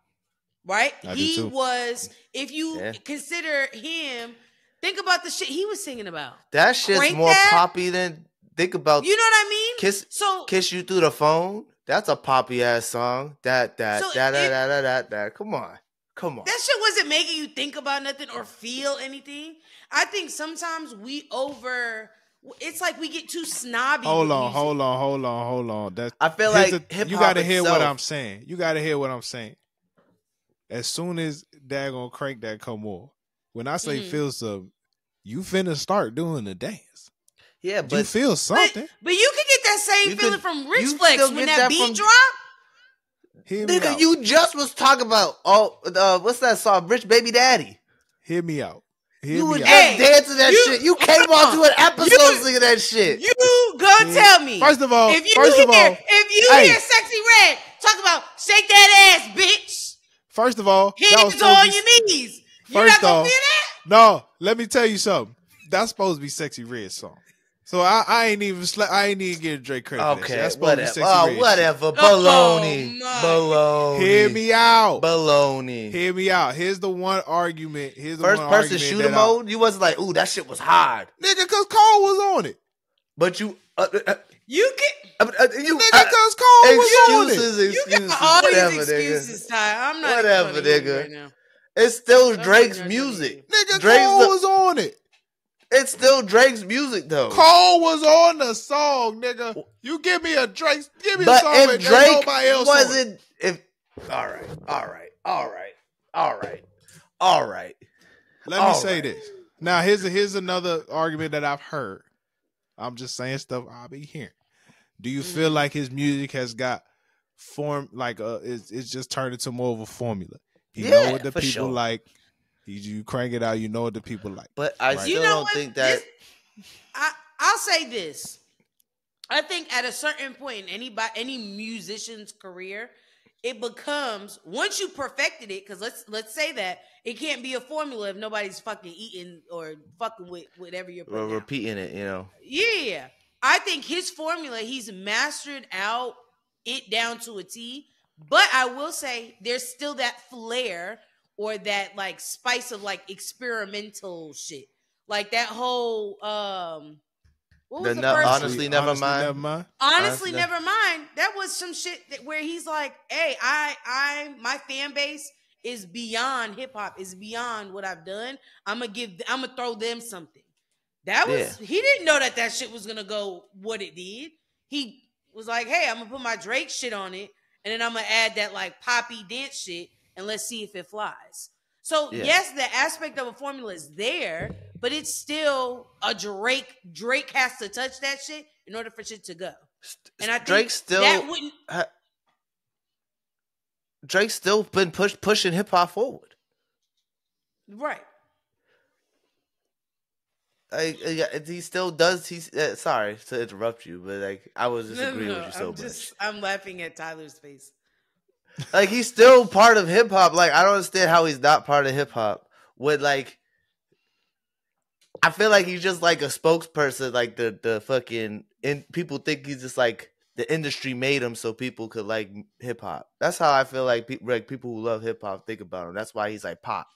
right? He was, if you consider him, think about the shit he was singing about. That shit's more poppy than think about. You know what I mean? Kiss You Through the Phone. That's a poppy ass song. That. Come on. That shit wasn't making you think about nothing or feel anything. I think sometimes we it's like we get too snobby. Hold on. I feel like hip-hop you got to hear what itself- I'm saying. You got to hear what I'm saying. As soon as Daggone Crank that come on, when I say feel some, you finna start doing the dance. Yeah, but you feel something. But you can get that same feeling from Rich Flex when that beat drop. Nigga, you just was talking about what's that song, Rich Baby Daddy? Hear me out. You was just dancing that shit. You came onto an episode singing that shit. You gonna tell me? First of all, if you hear Sexy Red talk about shake that ass, bitch. First of all, hands on your knees. You not gonna feel that? No, let me tell you something. That's supposed to be Sexy Red's song. So I ain't even give Drake credit. Okay, that's supposed to be Sexy Red whatever. Baloney. Baloney. Hear me out. Baloney. Hear me out. Here's the one argument. First person shooter mode. You wasn't like, ooh, that shit was hard, nigga, cause Cole was on it. But you nigga, cause Cole was on it. You got all these excuses, Ty. I'm not whatever, nigga. Right now. It's still Drake's music. Nigga, Cole was on it. It's still Drake's music, though. Cole was on the song, nigga. You give me a Drake, give me a song if Drake nobody else wasn't. All right. Let me say this. Now, here's another argument that I've heard. I'm just saying stuff I'll be hearing. Do you feel like his music has got it's just turned into more of a formula? You know what the people like. You crank it out, you know what the people like. But I still don't think that. I'll say this. I think at a certain point in any musician's career, it becomes, once you perfected it, because let's say that it can't be a formula if nobody's fucking eating or fucking with whatever you're putting or repeating it, you know. Yeah. I think his formula, he's mastered out it down to a T. But I will say there's still that flair or that like spice of like experimental shit. Like that whole what was the first Honestly, never mind. Honestly, never mind. That was some shit where he's like, hey, my fan base is beyond hip hop, is beyond what I've done. I'm gonna throw them something. That was he didn't know that shit was gonna go what it did. He was like, hey, I'm gonna put my Drake shit on it, and then I'm gonna add that like poppy dance shit, and let's see if it flies. So yes, the aspect of a formula is there, but it's still a Drake. Drake has to touch that shit in order for shit to go. And I think Drake still that wouldn't. Drake's still been pushing hip hop forward, right? He still does. He's sorry to interrupt you, but like I was disagreeing with you so much. I'm laughing at Tyler's face. Like he's still part of hip hop. Like I don't understand how he's not part of hip hop. With like, I feel like he's just like a spokesperson. Like the fucking people think he's just like the industry made him so people could like hip hop. That's how I feel like people who love hip hop think about him. That's why he's like pop.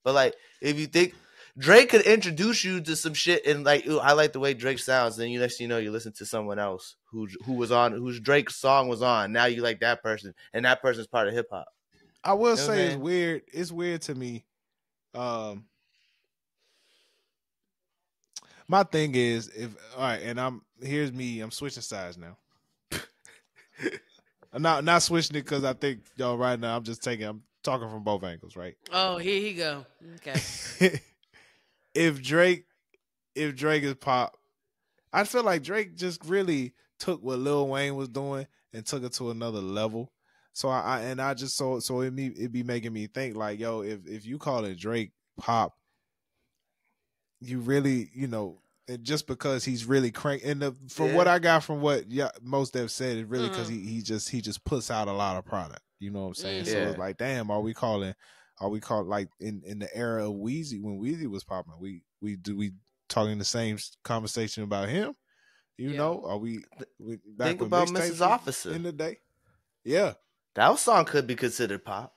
But like if you think Drake could introduce you to some shit and like, ooh, I like the way Drake sounds. Then you next thing you know, you listen to someone else who was on, whose Drake's song was on. Now you like that person, and that person's part of hip hop. I will say it's weird. It's weird to me. My thing is I'm switching sides now. I'm not switching it because I think right now I'm talking from both angles, right? Oh, here you go. Okay. If Drake is pop, I feel like Drake just really took what Lil Wayne was doing and took it to another level. So it be making me think like, yo, if you call it Drake pop, you really, and just because he's really crank. And from what I got from what Mos Def said, it's really because he just puts out a lot of product. You know what I'm saying? So it's like, damn, are we calling like in the era of Weezy, when Weezy was popping, we talking the same conversation about him? You know, are we back think about Mrs. Officer in the day? Yeah, that song could be considered pop.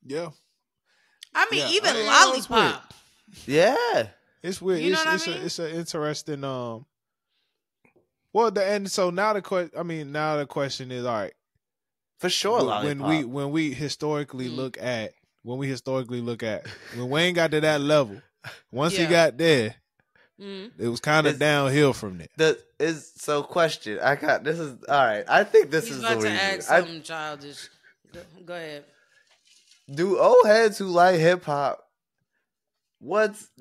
Yeah, I mean even Lollipop. Yeah, it's weird. You know it's an interesting so now the question is, all right, for sure, Lollipop. when we historically look at when Wayne got to that level, once he got there, It was kind of downhill from there. Question. I got this is all right. I think this He's is about the to reason. ask something childish. Go ahead. Do old heads who like hip hop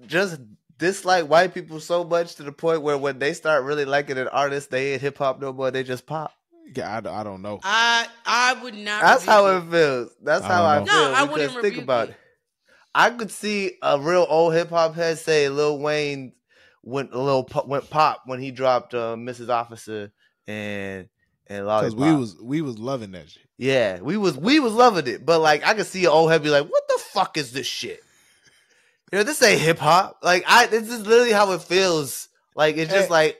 just dislike white people so much to the point where when they start really liking an artist, they ain't hip hop no more. They just pop. Yeah, I don't know. I would not. That's how it feels. That's how I feel. No, I wouldn't think about it. I could see a real old hip hop head say Lil Wayne went pop when he dropped Mrs. Officer and Lollipop. Because we was loving that shit. Yeah, we was loving it. But like I could see an old head be like, what the fuck is this shit? You know, this ain't hip hop. Like this is literally how it feels. Like it's just like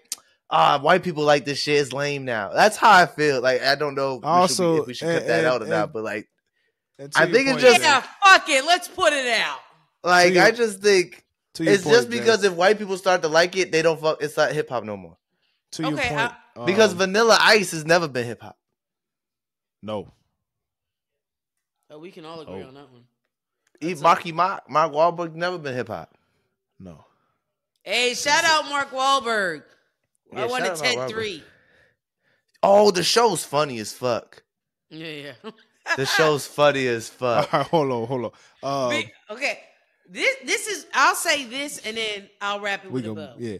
white people like this shit. It's lame now. That's how I feel. Like I don't know if we should cut that out or not, but like I think it's just fuck it. Let's put it out. Like I just think it's just because if white people start to like it, they don't fuck. It's not hip hop no more. To your point, because Vanilla Ice has never been hip hop. No. We can all agree on that one. Mark Wahlberg never been hip hop. No. Hey, shout out Mark Wahlberg. I wanted Ted 3. Oh, the show's funny as fuck. Yeah. The show's funny as fuck. All right, hold on. Okay. This is I'll say this and then I'll wrap it with a bow. Yeah.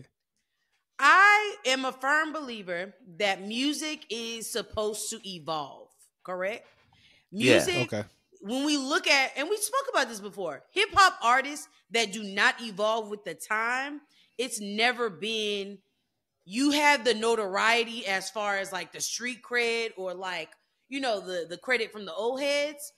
I am a firm believer that music is supposed to evolve, correct? Music, yeah. Okay. When we look at, and we spoke about this before, hip-hop artists that do not evolve with the time, it's never been, you have the notoriety as far as like the street cred or like, you know, the credit from the old heads.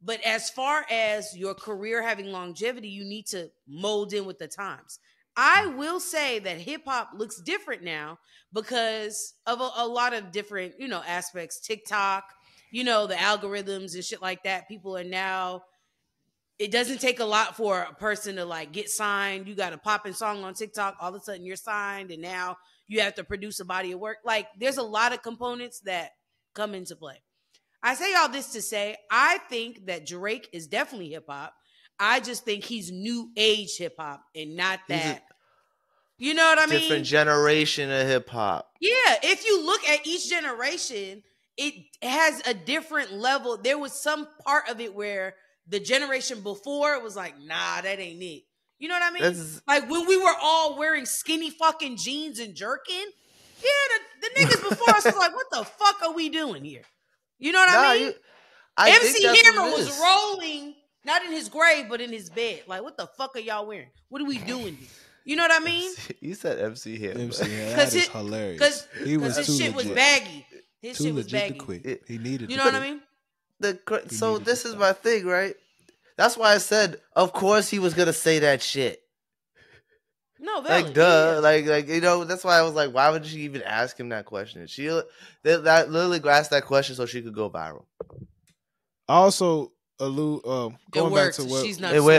But as far as your career having longevity, you need to mold in with the times. I will say that hip hop looks different now because of a lot of different, you know, aspects. TikTok, you know, the algorithms and shit like that. People are now, it doesn't take a lot for a person to like get signed. You got a popping song on TikTok. All of a sudden you're signed and now you have to produce a body of work. Like there's a lot of components that come into play. I say all this to say, I think that Drake is definitely hip hop. I just think he's new age hip hop and not that. You know what I mean? Different generation of hip hop. Yeah. If you look at each generation, it has a different level. There was some part of it where the generation before it was like, nah, that ain't it. You know what I mean? Like when we were all wearing skinny fucking jeans and jerkin. Yeah, the niggas before us was like, what the fuck are we doing here? You know what I mean? MC Hammer was rolling, not in his grave, but in his bed. Like, what the fuck are y'all wearing? What are we doing here? You know what I mean? You said MC Hammer. That is hilarious. Because his shit was baggy. His shit was baggy. To quit. He needed. You know what I mean? So this is my thing, right? That's why I said, of course he was gonna say that shit. No, valid. Like duh, yeah. like you know. That's why I was like, why would she even ask him that question? That literally asked that question so she could go viral. Also, going back to what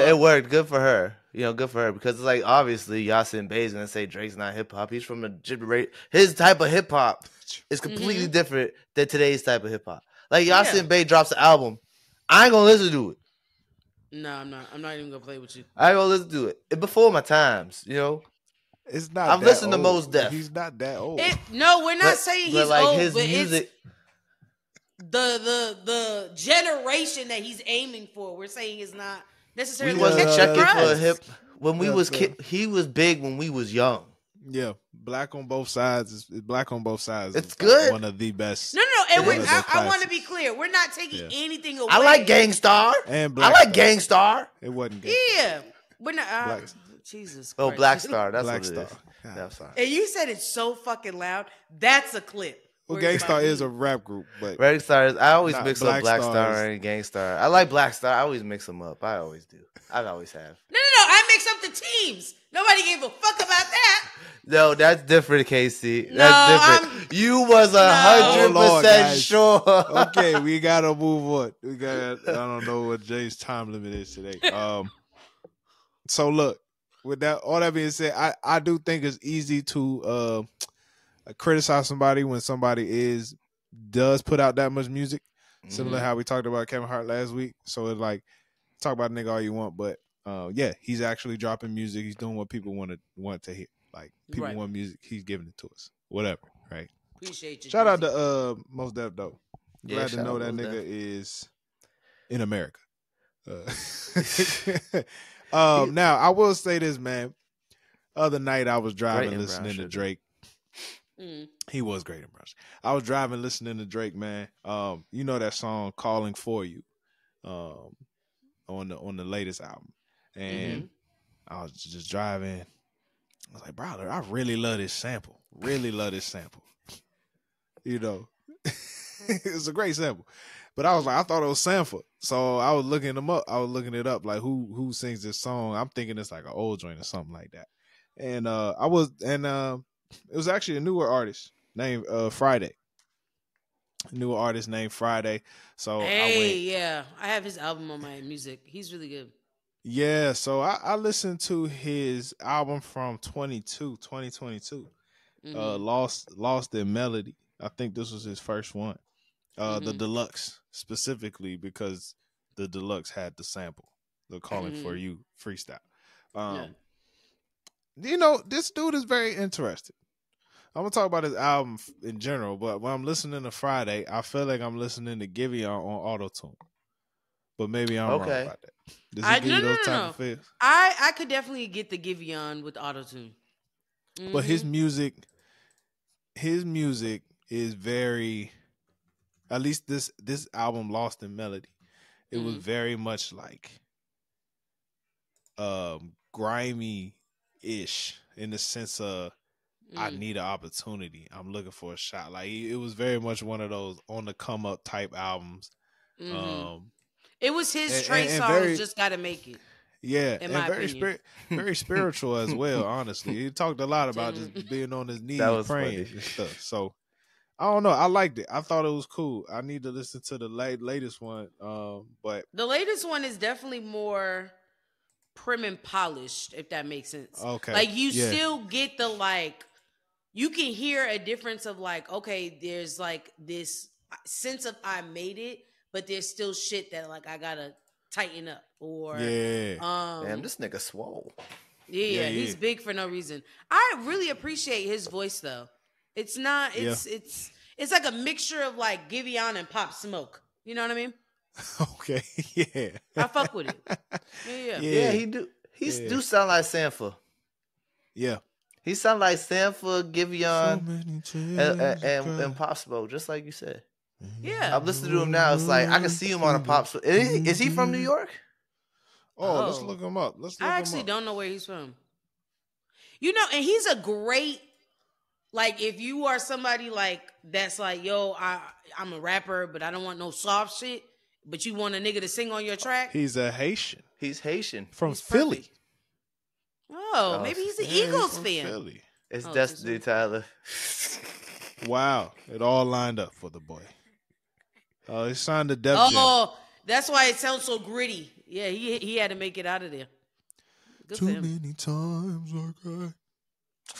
it worked. Good for her. You know, good for her because it's like obviously Yasin Bey is gonna say Drake's not hip hop. He's from a generation. His type of hip hop is completely different than today's type of hip hop. Like Yasin Bey drops an album, I ain't gonna listen to it. No, I'm not. I'm not even gonna play with you. I ain't gonna listen to it. It's before my times, you know. It's not. I've listened to Mos Def. He's not that old. No, we're not saying he's like old. His but music. It's the generation that he's aiming for. We're saying is not necessarily. We wasn't checking for a hip when we was he was big when we was young. Yeah, black on both sides. Black on both sides. It's good. One of the best. No. And I want to be clear. We're not taking anything away. I like Gangstar. And Black I like Gangstar. It wasn't Gangstar. Yeah, we're not. Jesus. Oh, Christ. Black Star. That's Black what Star. it is. That's fine. And you said it's so fucking loud. That's a clip. Well, Gangstar is a rap group, but Black Star is. I always mix Black up Black Star Star and Gangstar. I like Black Star. I always mix them up. I always do. I always have. No. I mix up the teams. Nobody gave a fuck about that. No, that's different, Casey. That's different. You was 100% sure. Okay, we gotta move on. I don't know what Jay's time limit is today. So look, with that, all that being said, I do think it's easy to criticize somebody when somebody does put out that much music. Similar to how we talked about Kevin Hart last week. So it's like, talk about a nigga all you want, but yeah, he's actually dropping music. He's doing what people want to hear. Like people want music, he's giving it to us. Whatever, right? Appreciate you. Shout out to Mos Def though. Glad to know that nigga Def. is in America. Now I will say this, man. Other night I was driving listening to Drake. He was great in Brown. I was driving listening to Drake, man. You know that song "Calling for You," on the latest album, and I was just driving. I was like, brother, I really love this sample. Really love this sample. You know, it's a great sample. But I was like, I thought it was Sanford. So I was looking them up. I was looking it up, like who sings this song. I'm thinking it's like an old joint or something like that. And it was actually a newer artist named Friday. A newer artist named Friday. So I have his album on my music. He's really good. Yeah, so I listened to his album from 2022. Lost in Melody. I think this was his first one. The deluxe specifically because the deluxe had the sample, the Calling for You freestyle. You know, this dude is very interesting. I'm gonna talk about his album in general, but when I'm listening to Friday, I feel like I'm listening to Giveon on auto-tune. But maybe I'm wrong about that. Does he give you those type of feels? I could definitely get the Giveon with auto-tune. But his music is very, at least this album Lost in Melody, it was very much like grimy-ish in the sense of I need an opportunity. I'm looking for a shot. Like it was very much one of those on the come up type albums. It was his Trey songs, Just Gotta Make It. Yeah, and very spiritual as well, honestly. He talked a lot about just being on his knees praying and stuff. So I don't know. I liked it. I thought it was cool. I need to listen to the latest one. But the latest one is definitely more prim and polished, if that makes sense. Okay. Like you still get the you can hear a difference of okay, there's this sense of I made it, but there's still shit that I gotta tighten up or damn, this nigga swole. Yeah, he's big for no reason. I really appreciate his voice though. It's not it's like a mixture of Giveon and Pop Smoke. You know what I mean? Okay, yeah. I fuck with it. Yeah, he do. He do sound like Sanford. Yeah. He sound like Sanford, Giveon, and Pop Smoke, just like you said. Yeah. I'm listening to him now. It's like I can see him on a Pop Smoke. Is he from New York? Oh, let's look him up. I actually don't know where he's from. You know, and he's a great, if you are somebody that's yo, I'm a rapper, but I don't want no soft shit, but you want a nigga to sing on your track. He's a Haitian. He's Haitian. From Philly. Perfect. Oh, maybe he's an Eagles fan. Philly. It's Destiny Tyler. Wow. It all lined up for the boy. Oh, he signed the Def Jam. Oh, that's why it sounds so gritty. Yeah, he had to make it out of there. Good Too many times I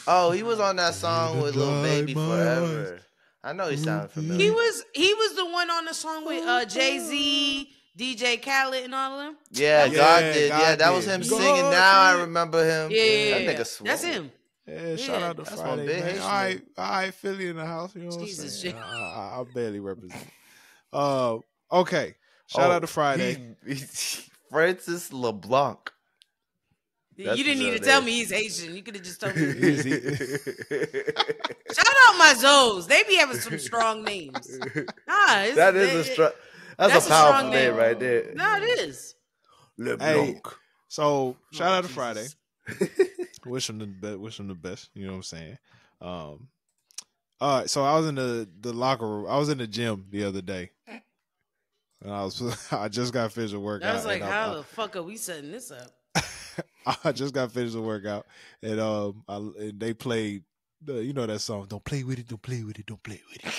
Oh, he was on that song with Lil Baby Forever. I know he sounded familiar. He was the one on the song with Jay-Z, DJ Khaled, and all of them. Yeah, God did. Yeah, that was him singing. Now I remember him. Yeah, that nigga swole. That's him. Yeah, shout out to Friday, man. All right, Philly in the house. You know what I'm saying? I barely represent. Okay. Shout out to Friday. Francis LeBlanc. You didn't need to tell me he's Haitian. You could have just told me. Shout out my Zoes. They be having some strong names. That's a powerful name right there. No, it is. LeBlanc. Hey, so shout out to Friday. Wish him the best. You know what I'm saying? All right. So I was in the locker room. I was in the gym the other day. And I just got finished with workout. I was like, how the fuck are we setting this up? I just got finished the workout, and and they played, that song. Don't play with it. Don't play with it. Don't play with it.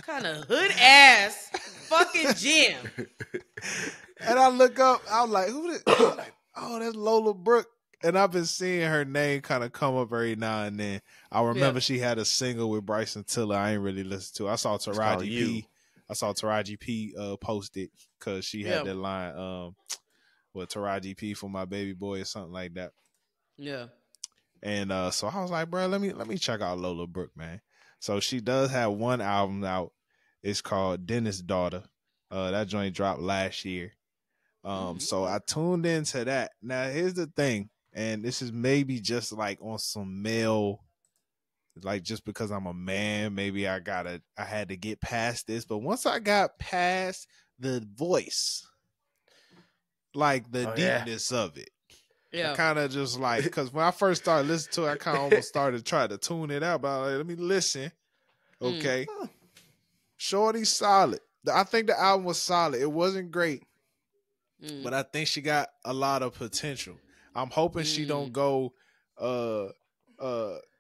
Kind of hood ass fucking gym. And I look up. I was like, who? I'm like, oh, that's Lola Brooke. And I've been seeing her name kind of come up every now and then. I remember she had a single with Bryson Tiller. I ain't really listened to. I saw Taraji P. Posted because she had that line. With Taraji P for my baby boy or something like that. Yeah. And so I was like, bro, let me check out Lola Brooke, man. So she does have one album out. It's called Dentist's Daughter. That joint dropped last year. So I tuned into that. Now here's the thing, and this is maybe just like on some male, like just because I'm a man, maybe I had to get past this. But once I got past the voice, like the deepness of it, I kind of just like, because when I first started listening to it, I kind of almost started trying to tune it out. But I was like, let me listen. Okay. Shorty's solid. I think the album was solid. It wasn't great, but I think she got a lot of potential. I'm hoping she don't go, I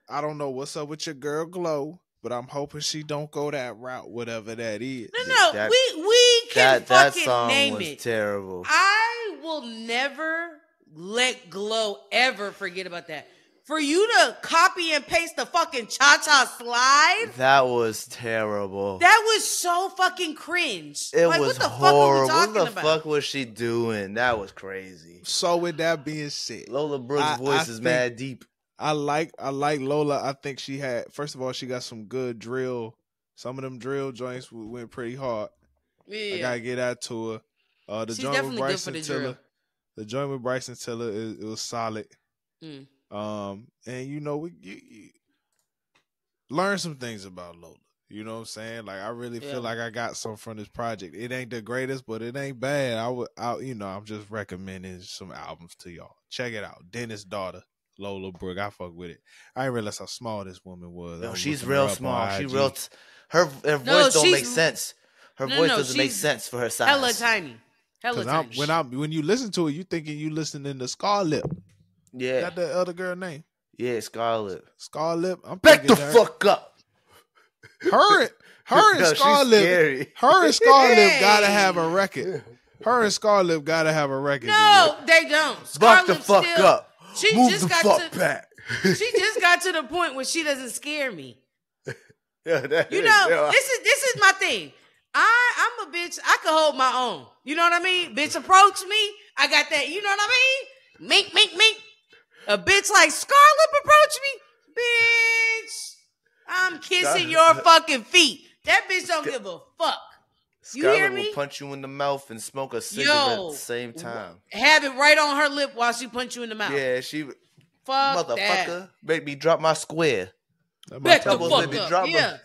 don't know what's up with your girl Glow, but I'm hoping she don't go that route, whatever that is. No, we can fucking song name was it. Terrible. I will never let Glow ever forget about that. For you to copy and paste the fucking Cha-Cha Slide. That was terrible. That was so fucking cringe. It like, was what the horrible. Fuck are we what the about? fuck was she doing? That was crazy. So with that being said, Lola Brooke's voice is mad deep. I like Lola. I think she had, first of all, she got some good drill. Some of them drill joints went pretty hard. Yeah. I gotta get that to her. She's definitely good for the drill. The joint with Bryson Tiller, it was solid. And you know, you learn some things about Lola. You know what I'm saying? Like, I really feel like I got some from this project. It ain't the greatest, but it ain't bad. I'm just recommending some albums to y'all. Check it out. Dentist's Daughter, Lola Brooke. I fuck with it. I didn't realize how small this woman was. No, she's real small. She real. Her voice don't make sense. Her voice doesn't make sense for her size. Hella tiny. Hella tiny. When you listen to it, you thinking you listening to Scarlett. Yeah. Is that the other girl name? Yeah, Scarlett. Scarlett. I'm back the fuck up. Her and Scarlett. Her and Scarlett gotta have a record. Her and Scarlett gotta have a record. No, they don't. Back the fuck up. She Move just the got fuck to, back. She just got to the point where she doesn't scare me. This is my thing. I'm a bitch. I can hold my own. You know what I mean? Bitch, approach me. I got that. You know what I mean? Mink, mink, mink. A bitch like Scarlett approach me, bitch. I'm kissing your fucking feet. That bitch don't give a fuck. You Scarlett hear me? will punch you in the mouth and smoke a cigarette at the same time. Have it right on her lip while she punch you in the mouth. Yeah, she. Fuck motherfucker, that. Make me drop my square. Back the fuck up. Yeah.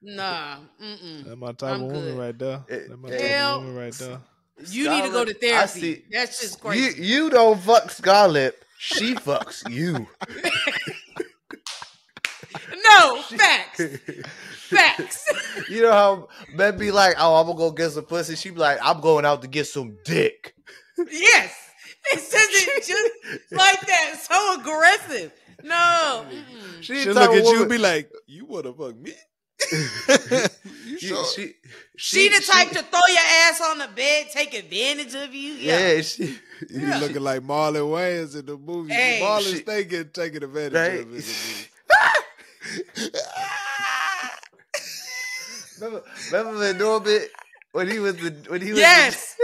Nah. That's my type of woman right there. That's my type of woman right there. You need to go to therapy. That's just crazy. You don't fuck Scarlett. She fucks you. No, facts. Facts. You know how men be like, oh, I'm gonna go get some pussy. She be like, I'm going out to get some dick. Yes. It says it just like that. So aggressive. No. She look at you and be like, you wanna fuck me? You sure? She the type to throw your ass on the bed, take advantage of you. Yeah, you looking like Marlon Wayans in the movie. Hey, Marlon stay getting taken advantage of in the movie. Remember the Norbit when he was yes.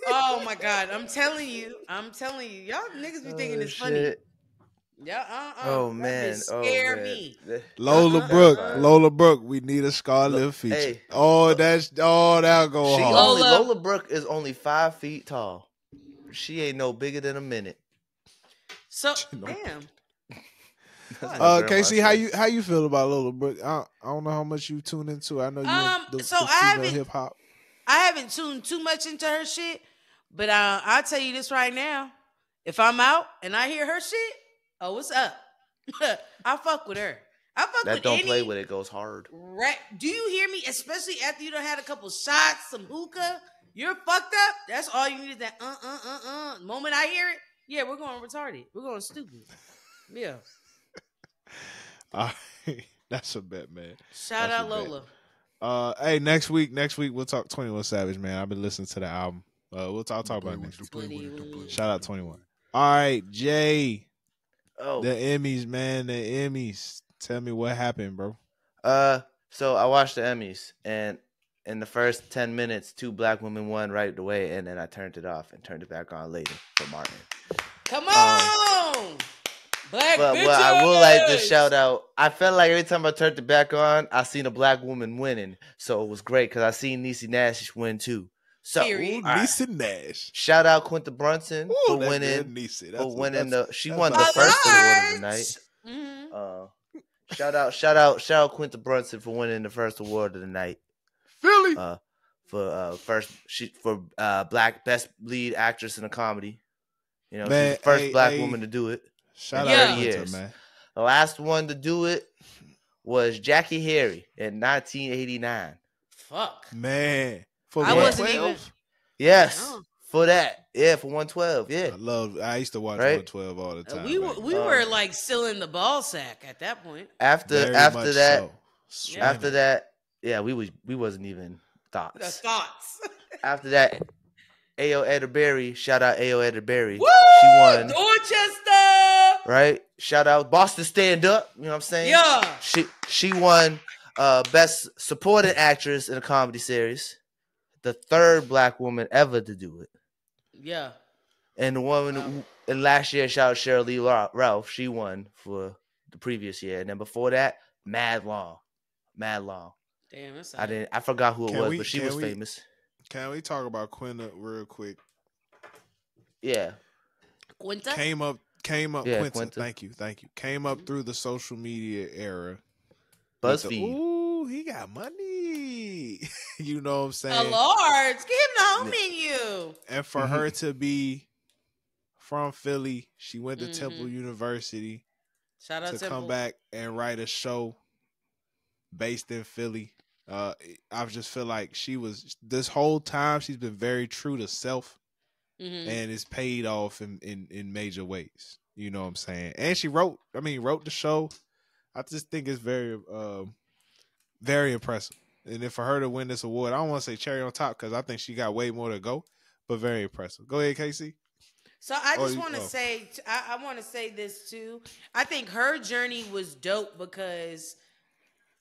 Oh my God, I'm telling you, y'all niggas be thinking it's funny. Yeah, Oh man, scare me. Lola Brooke, we need a Scarlett feature. Hey, that'll go hard. Lola Brooke is only 5 feet tall. She ain't no bigger than a minute. So damn. Casey, how you feel about Lola Brooke? I don't know how much you tune into. I know you the hip hop. I haven't tuned too much into her shit, but I'll tell you this right now: if I'm out and I hear her shit, oh, what's up? I fuck with her. I fuck that with don't play with it goes hard. Right? Do you hear me? Especially after you done had a couple shots, some hookah. You're fucked up. That's all you need is that The moment I hear it, yeah, we're going retarded. We're going stupid. Yeah. That's a bet, man. Shout out Lola. Hey, next week we'll talk 21 Savage, man. I've been listening to the album. We'll talk about it next week. Shout out 21. All right, Jay. Oh, the Emmys, man. The Emmys. Tell me what happened, bro. So I watched the Emmys, and in the first 10 minutes, 2 black women won right away, and then I turned it off and turned it back on later for Martin. Come on. Black but bitches. what I would like to shout out, I felt like every time I turned it back on, I seen a black woman winning. So it was great because I seen Niecy Nash win too. So Niecy Nash. Shout out Quinta Brunson for winning. She won the first award of the night. Mm-hmm. Shout out Quinta Brunson for winning the first award of the night. Philly. For black best lead actress in a comedy. You know, man, she's the first black woman to do it. Shout out to Quinta, man. The last one to do it was Jackie Harry in 1989. Fuck. Man. For I wasn't even. Yes. For that. Yeah, for 112. Yeah. I used to watch 112 all the time. We were like still in the ball sack at that point. After that, yeah, we wasn't even thoughts. The thoughts. After that, Ayo Edderberry, shout out Ayo Edderberry. Woo! She won Dorchester. Right? Shout out Boston Stand Up. You know what I'm saying? Yeah. She won best supporting actress in a comedy series. The third black woman ever to do it. Yeah. And the woman and last year, shout out Cheryl Lee Ralph. She won for the previous year. And then before that, Mad Long. Damn, that's I forgot who it was, but she was famous. Can we talk about Quinta real quick? Yeah. Quinta? Came up. Yeah, Quinta. Thank you. Came up through the social media era. BuzzFeed. Ooh, he got money. You know what I'm saying? Oh, Lord. Give him the home menu. And for her to be from Philly, she went to Temple University. Shout out to Temple. Come back and write a show based in Philly. I just feel like this whole time she's been very true to self, and it's paid off in major ways. You know what I'm saying? And she wrote the show. I just think it's very, very impressive. And then for her to win this award, I don't want to say cherry on top because I think she got way more to go, but very impressive. Go ahead, Casey. So I just want to say, I want to say this too. I think her journey was dope because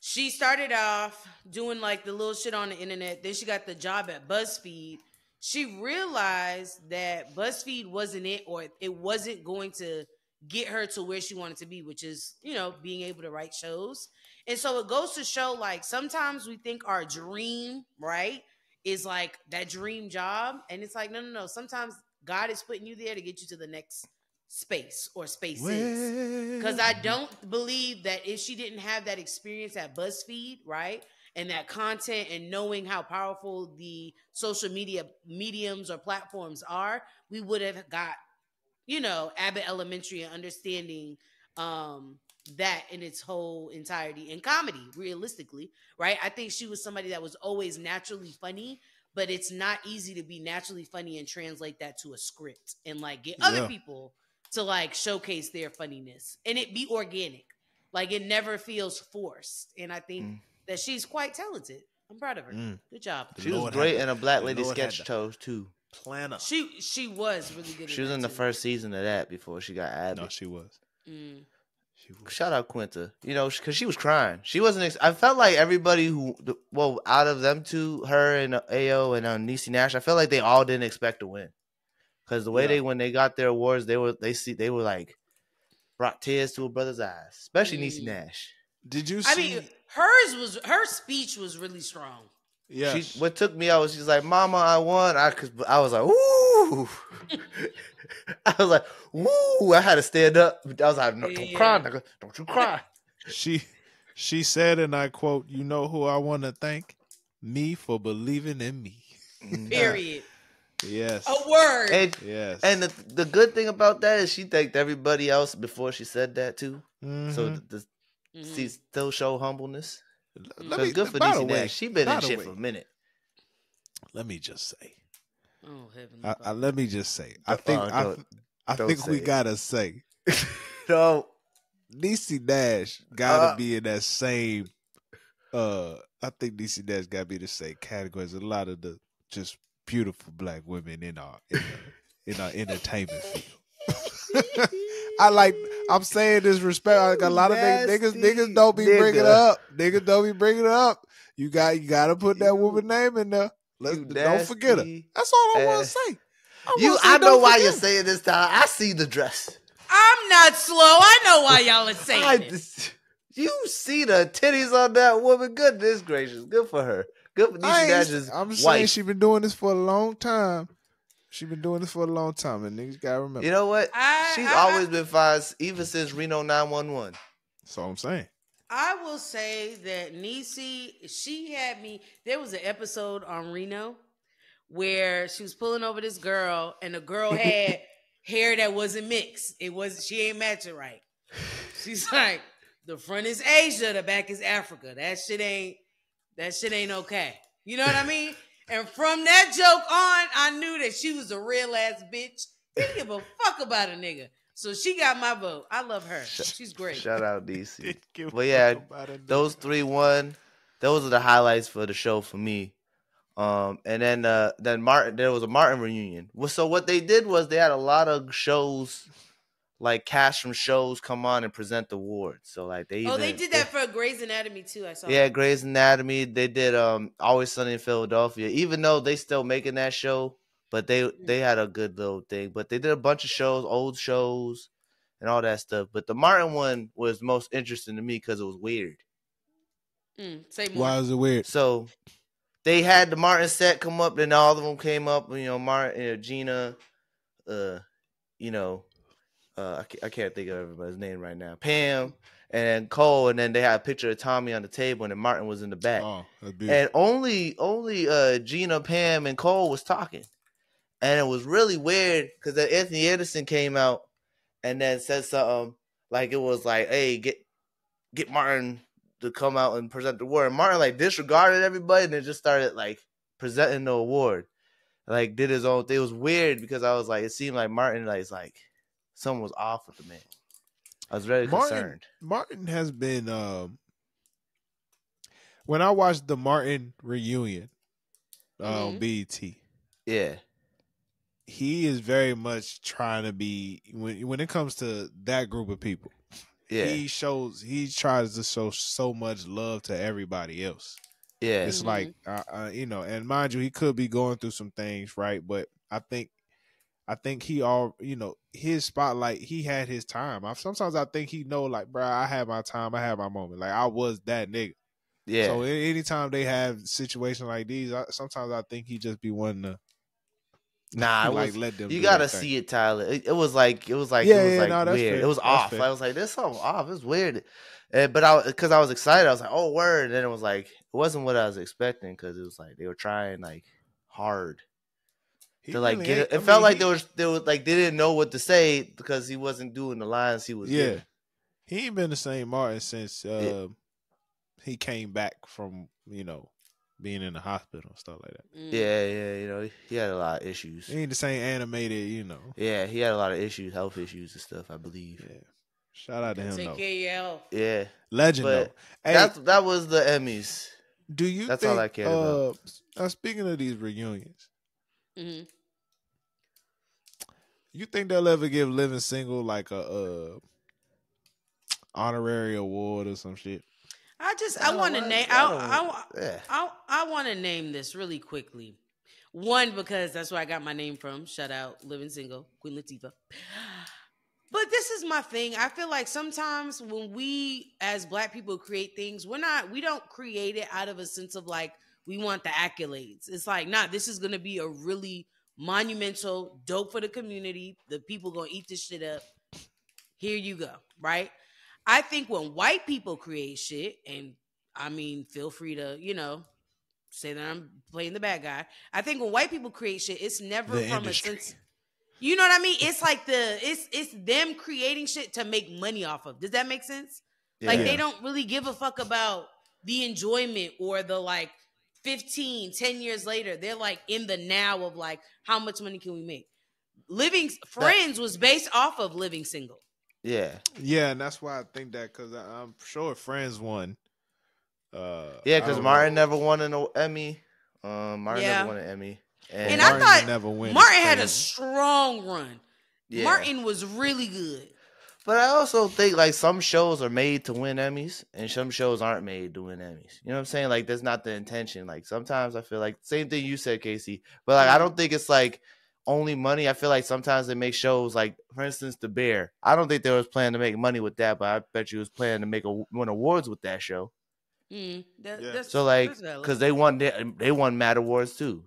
she started off doing like the little shit on the internet. Then she got the job at BuzzFeed. She realized that BuzzFeed wasn't it, or it wasn't going to get her to where she wanted to be, which is, being able to write shows. And so it goes to show, like, sometimes we think our dream, right, is like that dream job. And it's like, no. Sometimes God is putting you there to get you to the next space or spaces. Because I don't believe that if she didn't have that experience at BuzzFeed, right, and that content and knowing how powerful the social media mediums or platforms are, we would have got, Abbott Elementary and understanding that in its whole entirety in comedy, realistically, right? I think she was somebody that was always naturally funny, but it's not easy to be naturally funny and translate that to a script and like get other people to like showcase their funniness and it be organic. Like it never feels forced. And I think that she's quite talented. I'm proud of her. Good job. She was great in a Black Lady sketch show too. Planner. She was really good. She was in the first season of that before she got added. No, she was. Shout out Quinta. Because she was crying. She wasn't. I felt like everybody out of them two, her and Ayo and Niecy Nash, I felt like they all didn't expect to win. Because the way when they got their awards, they were like brought tears to a brother's eyes, especially Niecy Nash. Did you see? I mean, her speech was really strong. Yeah. What took me out was she's like, "Mama, I won." I was like, "Ooh." I was like, "Woo!" I had to stand up. I was like, "No, don't cry, nigga. Don't you cry." She said, and I quote, "You know who I want to thank? Me for believing in me." Period. Yes. A word. Yes. And the good thing about that is she thanked everybody else before she said that too. So she still show humbleness. Because good for Niecy Nash. She been in shit for a minute. Let me just say. Oh, heaven. Let me just say. I think we gotta say. No. Niecy Nash gotta be in that same. I think Niecy Nash gotta be the same category as a lot of the just beautiful black women in our entertainment field. I'm saying this respect. Like a lot of niggas don't be bringing it up. Niggas don't be bringing it up. You gotta put that woman name in there. Don't forget her. That's all I want to say. I know why you're saying this, time. I see the dress. I'm not slow. I know why y'all are saying it. You see the titties on that woman? Goodness gracious. Good for her. Good for Niecy Nash's I'm wife. saying she been doing this for a long time. And niggas gotta remember. You know what? She's always been fine, even since Reno 911. That's all I'm saying. I will say that Niecy, she had me. There was an episode on Reno where she was pulling over this girl, and the girl had hair that wasn't mixed. She ain't matching right. She's like, the front is Asia, the back is Africa. That shit ain't okay. You know what I mean? And from that joke on, I knew that she was a real ass bitch. Didn't give a fuck about a nigga. So she got my vote. I love her. She's great. Shout out DC. But yeah, those 3 won. Those are the highlights for the show for me. And then Martin, there was a Martin reunion. So what they did was they had a lot of shows, like cast from shows, come on and present the awards. So like they did that for Grey's Anatomy too. I saw. Yeah, that. Grey's Anatomy. They did Always Sunny in Philadelphia. Even though they still making that show, but they had a good little thing. But they did a bunch of shows, old shows, and all that stuff. But the Martin one was most interesting to me because it was weird. Say more. Why is it weird? So they had the Martin set come up, and all of them came up. You know, Martin, Gina, I can't think of everybody's name right now. Pam and Cole, and then they had a picture of Tommy on the table, and then Martin was in the back. Oh, and only Gina, Pam, and Cole was talking. And it was really weird because then Anthony Anderson came out and then said something like it was like, "Hey, get Martin to come out and present the award." And Martin like disregarded everybody and then just started like presenting the award, like did his own thing. It was weird because I was like, it seemed like Martin like something was off with the man. I was very concerned. Martin has been when I watched the Martin reunion on BET. Yeah. He is very much trying to be when it comes to that group of people. Yeah, he tries to show so much love to everybody else. Yeah, it's like and mind you, he could be going through some things, right? But I think he his spotlight. He had his time. Sometimes I think he know like, bro, I had my time, I had my moment. Like I was that nigga. Yeah. So anytime they have situations like these, sometimes I think he just be wanting to. Nah, let them. You gotta see it, Tyler. It was like weird. Fair. It was off. I was like, "There's something off." It's weird. But because I was excited, I was like, "Oh, word!" And then it was like it wasn't what I was expecting because it was like they were trying like hard to like get it. It felt like they were like they didn't know what to say because he wasn't doing the lines he was. Doing. He ain't been the same Martin since he came back from being in the hospital and stuff like that. Yeah, he had a lot of issues. He ain't the same animated, Yeah, he had a lot of issues, health issues and stuff, I believe. Yeah. Shout out to him, Take care of your health. Yeah. Legend, but though. Hey, that was the Emmys. Do you That's think, all I cared about. Speaking of these reunions, you think they'll ever give Living Single like a honorary award or some shit? I want to name. I want to name this really quickly. One, because that's where I got my name from. Shout out, Living Single, Queen Latifah. But this is my thing. I feel like sometimes when we, as Black people, create things, we don't create it out of a sense of like we want the accolades. It's like, nah, this is gonna be a really monumental, dope for the community. The people gonna eat this shit up. Here you go, right? I think when white people create shit, and I mean, feel free to, say that I'm playing the bad guy. I think when white people create shit, it's never from a sense. You know what I mean? It's like it's them creating shit to make money off of. Does that make sense? Yeah. Like they don't really give a fuck about the enjoyment or the like 10 years later. They're like in the now of like, how much money can we make? Friends was based off of Living Single. Yeah. Yeah, and that's why I think that because I'm sure Friends won. Because Martin never won an Emmy. Martin never won an Emmy. And I thought Martin had a strong run. Yeah. Martin was really good. But I also think like some shows are made to win Emmys and some shows aren't made to win Emmys. You know what I'm saying? Like that's not the intention. Like sometimes I feel like same thing you said, Casey. But like I don't think it's like only money. I feel like sometimes they make shows like, for instance, The Bear. I don't think they was planning to make money with that, but I bet you was planning to win awards with that show. That's, so like, because they won Mad Awards too.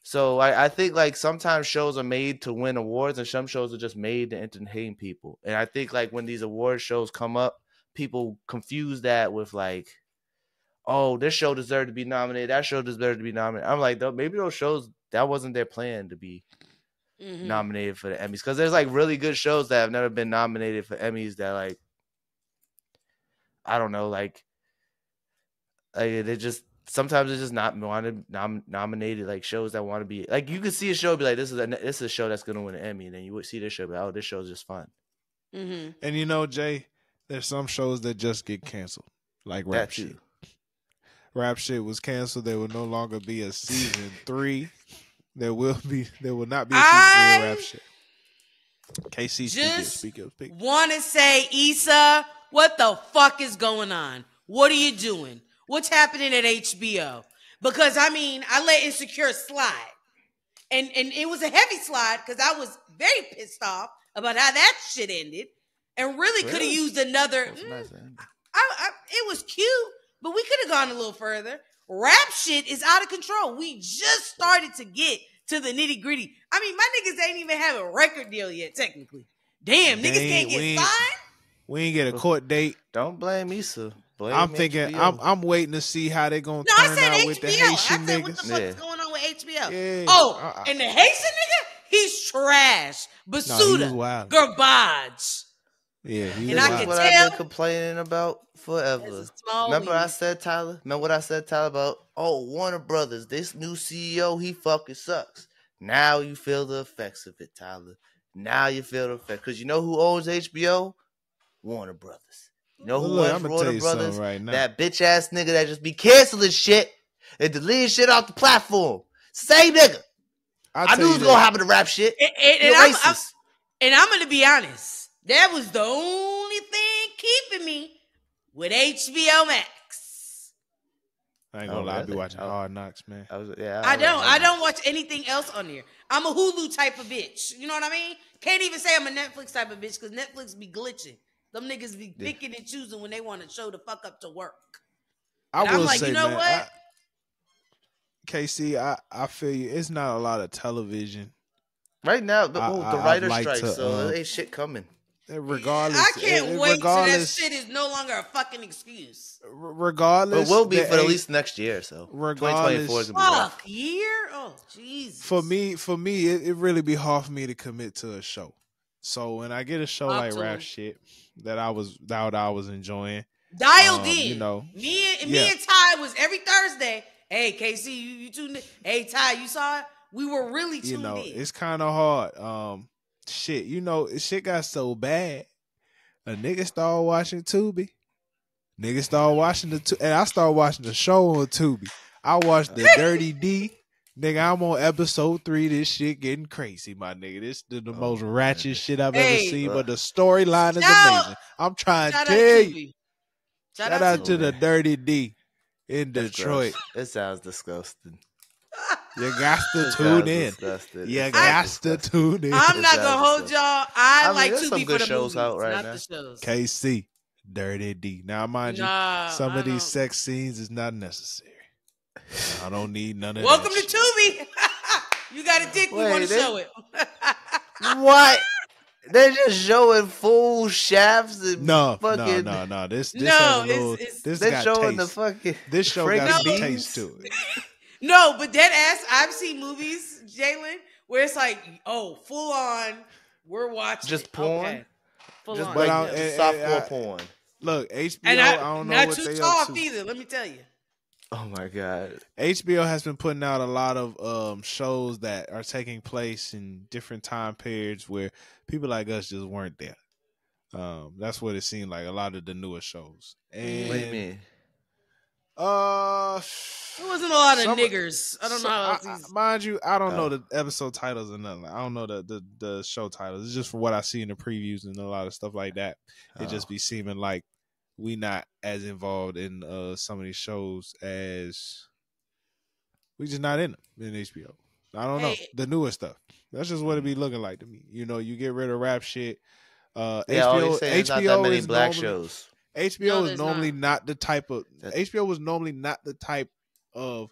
So I think like sometimes shows are made to win awards, and some shows are just made to entertain people. And I think like when these award shows come up, people confuse that with like, oh, this show deserved to be nominated, that show deserved to be nominated. I'm like, maybe those shows, that wasn't their plan to be nominated for the Emmys, because there's like really good shows that have never been nominated for Emmys that like, I don't know, like they just sometimes it's just not nominated, like shows that want to be like, you could see a show be like, this is a show that's gonna win an Emmy, and then you would see this show be like, oh, this show is just fun. And you know, Jay, there's some shows that just get canceled, like Rap Shit. Rap Shit was canceled. There will no longer be a season 3. There will not be a season 3 of Rap Shit. KC, speak up. Want to say, Issa, what the fuck is going on? What are you doing? What's happening at HBO? Because I mean, I let Insecure slide, and it was a heavy slide because I was very pissed off about how that shit ended, and really could have used another. It was cute, but we could have gone a little further. Rap Shit is out of control. We just started to get to the nitty gritty. I mean, my niggas ain't even have a record deal yet, technically. Damn, niggas can't get signed. We ain't get a court date. Don't blame Issa. I'm thinking, I'm waiting to see how they gonna turn out with the Haitian niggas. What the fuck is going on with HBO? Yeah. And the Haitian nigga, he's trash. Basuda, garbage. Yeah, and I can what tell. I've been complaining about forever. Remember what I said, Tyler, about, Warner Brothers, this new CEO, he fucking sucks. Now you feel the effects of it, Tyler. Now you feel the effects. Because you know who owns HBO? Warner Brothers. You know who owns Warner Brothers? Right now. That bitch ass nigga that just be canceling shit and deleting shit off the platform. Same nigga. I knew it was gonna happen to Rap Shit. And I'm gonna be honest. That was the only thing keeping me with HBO Max. I ain't gonna lie, I be watching Hard Knocks, man. I don't watch anything else on here. I'm a Hulu type of bitch. You know what I mean? Can't even say I'm a Netflix type of bitch because Netflix be glitching. Them niggas be picking and choosing when they want to show the fuck up to work. I'm like, say, you know, man, what? KC, I feel you. It's not a lot of television right now. The writer's strike, so there ain't shit coming. Regardless, I can't wait till that shit is no longer a fucking excuse. Regardless, it will be for at least next year. So 2024 is gonna be year. Oh, Jesus. For me, it really be hard for me to commit to a show. So when I get a show like Rap Shit that I was enjoying, dialed in. You know, me and Ty was every Thursday. Hey, KC, you tuned in? Hey, Ty, you saw it? We were really tuned in. It's kind of hard. Shit, shit got so bad. A nigga started watching Tubi. And I started watching the show on Tubi. I watched the Dirty D. Nigga, I'm on episode 3. This shit getting crazy, my nigga. This is the most ratchet shit I've ever seen, but the storyline is amazing. I'm trying to tell you. Shout out to the Dirty D in Detroit. It sounds disgusting. You got to tune in. You got to tune in. I'm not gonna hold y'all. I like Tubi for the shows movies, out right not now. the shows. KC, Dirty D. Now, mind you, some of these sex scenes is not necessary. I don't need none of Welcome that. Welcome to Tubi. You got a dick. We want to show it. What? They're just showing full shafts and no. This they're showing taste. The fucking. This show got some taste to it. No, but dead ass, I've seen movies, Jalen, where it's like, full on, we're watching just porn, okay. Full just on. like softcore porn. Look, HBO, I don't know not what too they soft up to. either. Let me tell you. Oh my god, HBO has been putting out a lot of shows that are taking place in different time periods where people like us just weren't there. That's what it seemed like. A lot of the newer shows. And what do you mean? It wasn't a lot of niggers. I don't know how else mind you, I don't know the episode titles or nothing. I don't know the show titles. It's just for what I see in the previews and a lot of stuff like that. It just be seeming like we not as involved in some of these shows as we just not in them in HBO. I don't know. The newer stuff. That's just what it be looking like to me. You know, you get rid of rap shit. All you're saying is not that many black shows. HBO is normally not the type of HBO was normally not the type of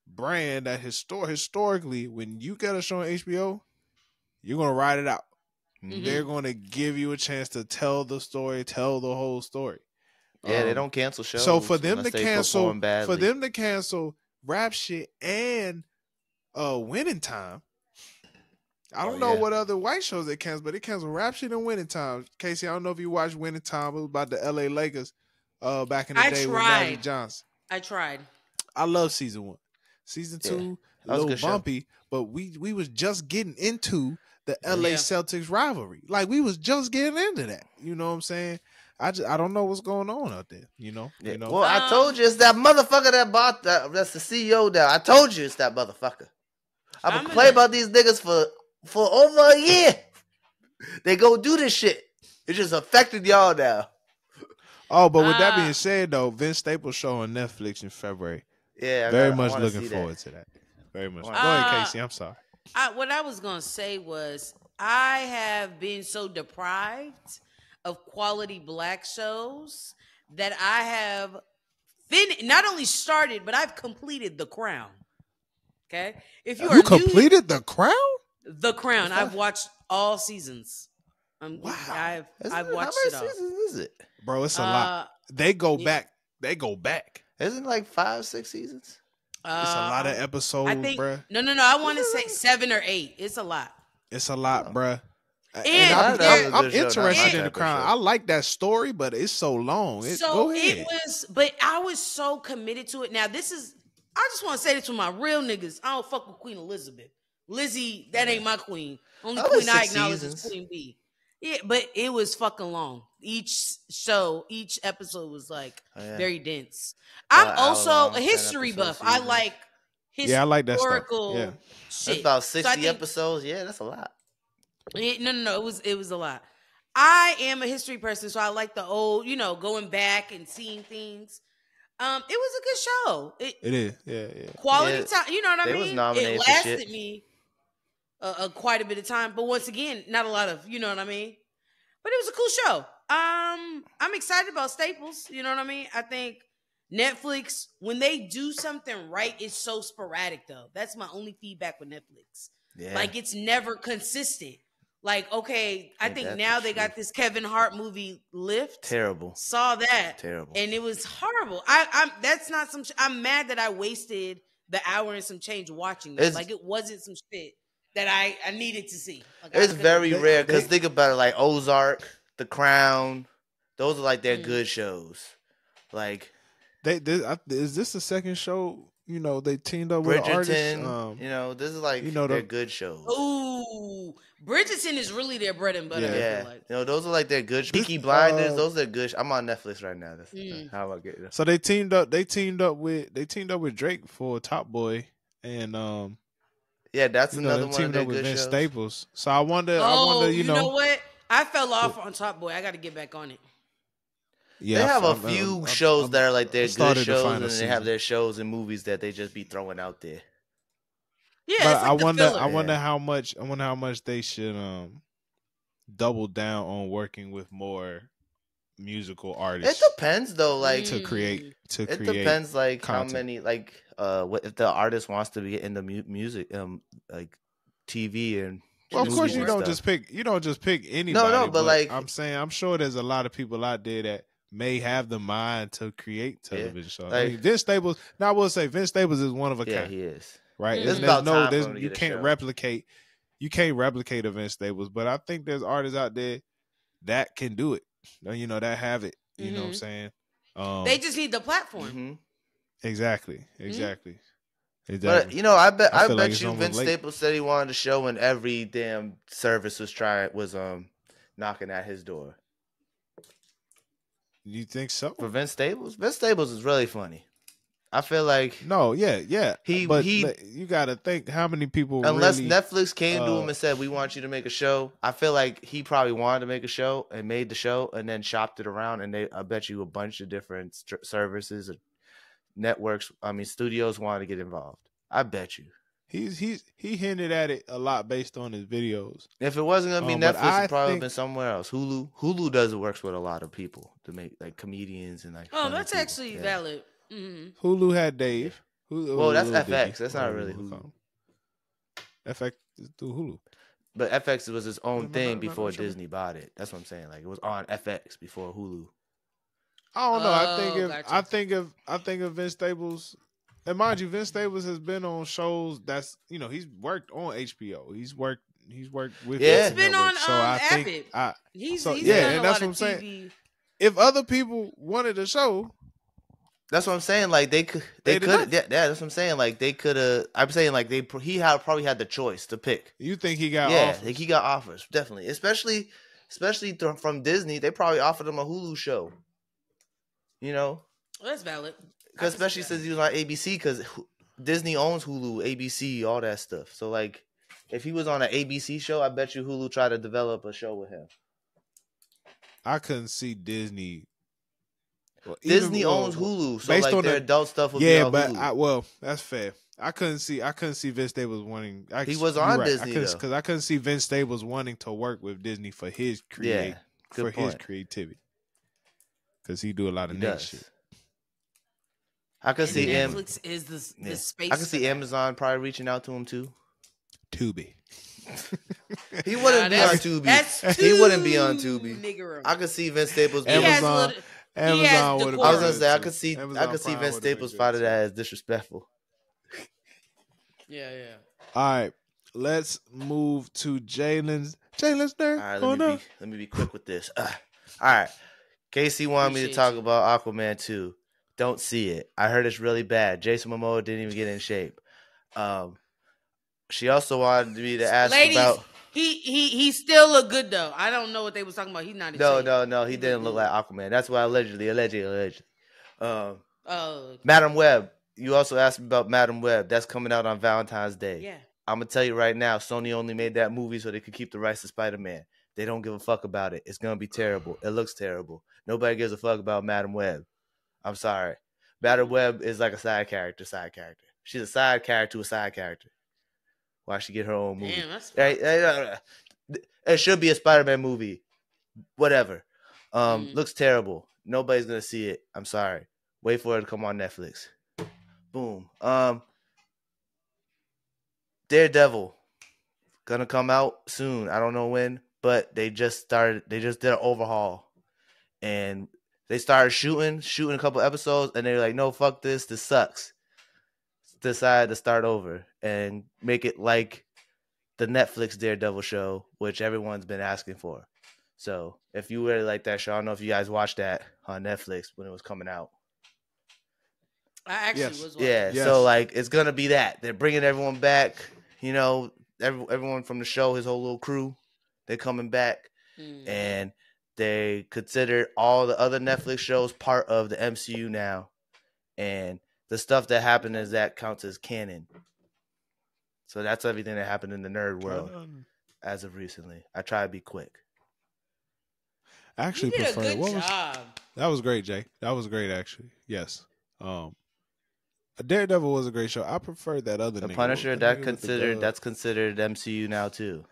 brand that historically when you get a show on HBO, you're gonna ride it out. Mm-hmm. They're gonna give you a chance to tell the story, tell the whole story. Yeah, they don't cancel shows. So for them to cancel rap shit and Winning Time. I don't know what other white shows they cancel, but they cancel rap shit and Winning Time. Casey, I don't know if you watched Winning Time. It was about the LA Lakers back in the day with Magic Johnson. I tried. I love season 1. Season 2, a little bumpy, but we was just getting into the LA Celtics rivalry. Like we was just getting into that. You know what I'm saying? I don't know what's going on out there. You know. Well, I told you it's that motherfucker that bought that. That's the CEO there. I told you it's that motherfucker. I've been playing about these niggas for over a year. They go do this shit. It just affected y'all now. Oh, but with that being said, though, Vince Staples show on Netflix in February. Yeah, very much looking forward to that. Very much. Go ahead, Casey. I'm sorry. What I was gonna say was I have been so deprived of quality black shows that I have not only started, but I've completed The Crown. Okay, if you completed The Crown. The Crown. I've watched all seasons. Wow. I've watched it all. How many seasons is it? Bro, it's a lot. They go back. They go back. Isn't it like 5, 6 seasons? It's a lot of episodes, bro. No. I want to say 7 or 8. It's a lot. It's a lot, bro. And I'm interested in The Crown. I like that story, but it's so long. Go ahead. But I was so committed to it. Now, I just want to say this to my real niggas. I don't fuck with Queen Elizabeth. Lizzie, that ain't my queen. Only queen I acknowledge is Queen B. Yeah, but it was fucking long. Each episode was like very dense. I'm also a history buff. I like I like that stuff. Yeah. Shit. That's about 60 episodes. Yeah, that's a lot. No. It was a lot. I am a history person, so I like the old, going back and seeing things. It was a good show. It is. Yeah. Quality time. You know what I mean? It lasted me quite a bit of time, but once again, not a lot of, you know what I mean? But it was a cool show. I'm excited about Staples. You know what I mean? I think Netflix, when they do something right, it's so sporadic though. That's my only feedback with Netflix. Yeah. Like it's never consistent. Like, okay, I think now they got this Kevin Hart movie, Lift. Terrible. Saw that. Terrible. And it was horrible. I'm mad that I wasted the hour and some change watching this. Like it wasn't some shit that I needed to see. Like, it's very rare because think about it, like Ozark, The Crown, those are like their good shows. Like is this the second show? They teamed up Bridgerton, with artists. This is like their good shows. Ooh, Bridgerton is really their bread and butter. Yeah, those are like their good. Peaky Blinders, those are good. I'm on Netflix right now. That's how I get it. So they teamed up with Drake for Top Boy, and that's another one of their good Vince shows. Staples. So I wonder. You know what? I fell off on Top Boy. I got to get back on it. Yeah, they have a few shows that are like their good shows, and they have their shows and movies that they just be throwing out there. Yeah, but it's like I wonder how much they should double down on working with more musical artists. It depends though, like to create. It depends, like content. How many, like if the artist wants to be in the music, like TV and. Well, of course, you don't just pick anybody. No, but like I'm saying, I'm sure there's a lot of people out there that may have the mind to create television shows. Like, I mean, Vince Staples. Now, I will say Vince Staples is one of a kind. Yeah, he is. Right? You can't replicate. You can't replicate a Vince Staples, but I think there's artists out there that can do it. That have it. You know what I'm saying? They just need the platform. Mm-hmm. Exactly. But I bet you Vince Staples said he wanted a show when every damn service was knocking at his door. You think so? For Vince Staples? Vince Staples is really funny. I feel like you got to think how many people. Unless Netflix came to him and said, "We want you to make a show," I feel like he probably wanted to make a show and made the show and then shopped it around. And I bet you a bunch of different services, networks. Studios wanted to get involved. I bet you. He hinted at it a lot based on his videos. If it wasn't gonna be Netflix, it probably been somewhere else. Hulu does works with a lot of people to make like comedians and like. Oh, that's actually valid. Mm-hmm. Hulu had Dave. Well, that's FX. That's not really Hulu. FX is through Hulu. But FX was its own thing before Disney bought it. That's what I'm saying. Like it was on FX before Hulu. I don't know. I think of Vince Staples. And mind you, Vince Staples has been on shows that's he's worked on HBO. He's worked with he's been on Abbott. He's been on and that's what I'm saying. If other people wanted a show, that's what I'm saying. Like they could, yeah. That's what I'm saying. Like they could have. I'm saying like probably had the choice to pick. You think he got? Yeah, like he got offers definitely, especially from Disney. They probably offered him a Hulu show. Well, that's valid. Especially since he was on ABC, because Disney owns Hulu, ABC, all that stuff. So like, if he was on an ABC show, I bet you Hulu tried to develop a show with him. I couldn't see Disney. Well, Disney owns Hulu, so like their adult stuff would be on Hulu. That's fair. I couldn't see Vince Staples wanting. He was on Disney because I couldn't see Vince Staples wanting to work with Disney for his his creativity. Because he do a lot of Nick shit. I could see Netflix is the space. I could see Amazon probably reaching out to him too. Tubi. He wouldn't be on Tubi. He wouldn't be on Tubi. I could see Vince Staples. Amazon would have. I was gonna say I could see Vince Staples find that as disrespectful. Yeah. All right, let's move to Jalen's nerd. All right, let me be quick with this. All right, Casey wanted me to talk about Aquaman 2. Don't see it. I heard it's really bad. Jason Momoa didn't even get in shape. She also wanted me to ask about. He still look good though. I don't know what they was talking about. He's not. No. He didn't look like Aquaman. That's why allegedly. Madame Webb. You also asked me about Madame Webb. That's coming out on Valentine's Day. Yeah. I'm gonna tell you right now. Sony only made that movie so they could keep the rights to Spider-Man. They don't give a fuck about it. It's gonna be terrible. It looks terrible. Nobody gives a fuck about Madame Webb. I'm sorry. Madame Webb is like a side character. She's a side character to a side character. Why she get her own movie? Damn, that's it should be a Spider-Man movie. Whatever. Looks terrible. Nobody's gonna see it. I'm sorry. Wait for it to come on Netflix. Boom. Daredevil. Gonna come out soon. I don't know when, but they just did an overhaul. And they started shooting a couple episodes, and they're like, no, fuck this sucks. Decided to start over and make it like the Netflix Daredevil show, which everyone's been asking for. So if you really like that show, I don't know if you guys watched that on Netflix when it was coming out. I actually was watching. Yeah, yes. So like it's gonna be that. They're bringing everyone back, everyone from the show, his whole little crew, they're coming back. And they consider all the other Netflix shows part of the MCU now. And the stuff that happened is that counts as canon. So that's everything that happened in the nerd world as of recently. I try to be quick. I actually prefer it. That was great, Jay. That was great, actually. Yes. Daredevil was a great show. I prefer that other. The Punisher, that's considered MCU now too.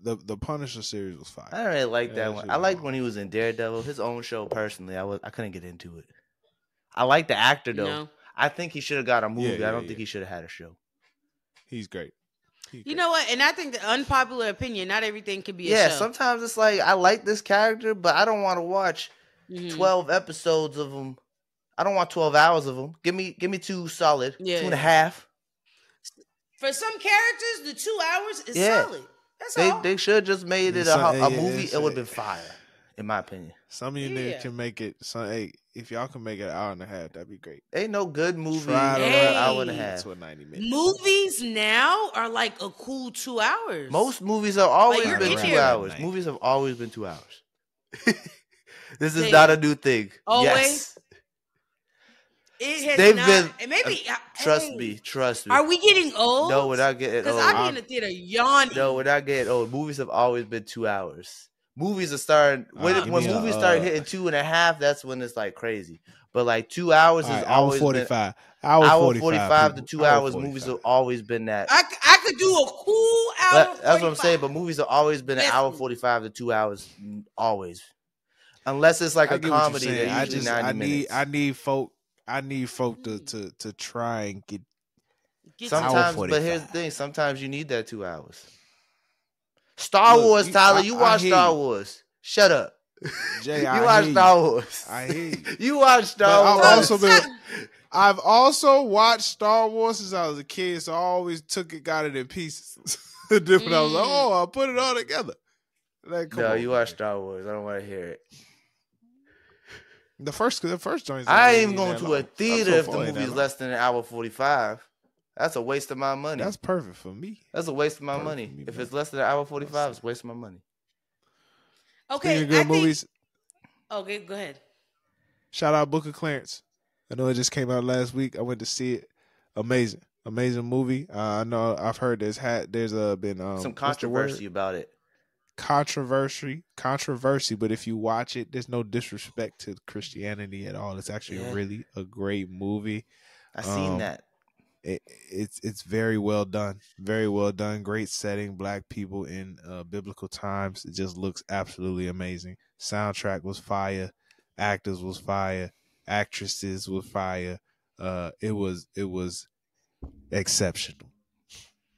The Punisher series was fire. I don't really like that one. I liked when he was in Daredevil. His own show, personally, I couldn't get into it. I like the actor though. No. I think he should have got a movie. I don't think he should have had a show. He's great. You know what? And I think the unpopular opinion, not everything can be a show. Yeah, sometimes it's like, I like this character, but I don't want to watch 12 episodes of him. I don't want 12 hours of them. Give me 2 solid, 2.5. For some characters, the 2 hours is solid. That's all. They should just made it a movie. It would have been fire, in my opinion. Some of you niggas can make it. If y'all can make it an hour and a half, that'd be great. Ain't no good movie an hour and a half to 90 minutes. Movies now are like a cool 2 hours. Most movies have always been 2 hours. Movies have always been 2 hours. This is not a new thing. Always. Yes. It has They've been. Maybe trust me. Are we getting old? No, we're not getting old. Because I'm in the theater yawning. No, we're not getting old. Movies have always been 2 hours. movies are starting when movies start hitting 2.5. That's when it's like crazy. But like 2 hours has always 45. been hour 45 to 2 hours. 45. Movies have always been that. I could do a cool hour. That's what I'm saying. But movies have always been an hour 45 to 2 hours, always. Unless it's like a comedy, they're usually 90 minutes. I need folk to try and get sometimes. But here's the thing: sometimes you need that 2 hours. Star Wars, Tyler. You watch Star Wars. Shut up. Jay, you watch Star Wars. I hear you. You watch Star Wars. I've also watched Star Wars since I was a kid, so I always got it in pieces. Different. I was like, I'll put it all together. Like, no, you watch Star Wars. I don't want to hear it. The first joint. I ain't even going to a theater if the movie's less than an hour 45. That's a waste of my money. That's perfect for me. That's a waste of my money. If it's less than an hour 45, it's a waste of my money. Okay, good movies. Okay, go ahead. Shout out Book of Clarence. I know it just came out last week. I went to see it. Amazing movie. I know I've heard there's been some controversy about it. Controversy. But if you watch it, there's no disrespect to Christianity at all. It's actually really a great movie. I seen that. It's very well done. Very well done. Great setting. Black people in biblical times. It just looks absolutely amazing. Soundtrack was fire. Actors was fire. Actresses was fire. It was exceptional.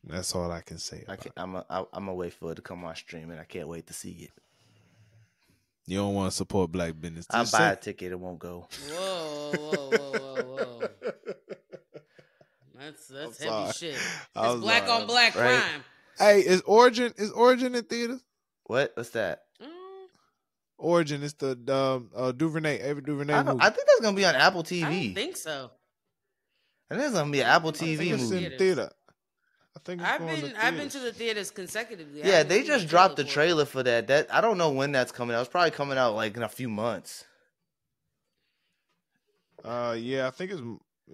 That's all I can say. I'm gonna wait for it to come on streaming. I can't wait to see it. You don't want to support black business. I'll buy a ticket. It won't go. Whoa. That's heavy shit. It's black on black crime. Hey, is Origin in theaters? What's that? Origin is the DuVernay, Ava DuVernay movie. I think that's gonna be on Apple TV. I don't think so. I think it's gonna be an Apple TV movie. In theater. I think I've been to the theaters consecutively. Yeah, they just dropped the trailer for that. That I don't know when that's coming out. It's probably coming out like in a few months. Yeah, I think it's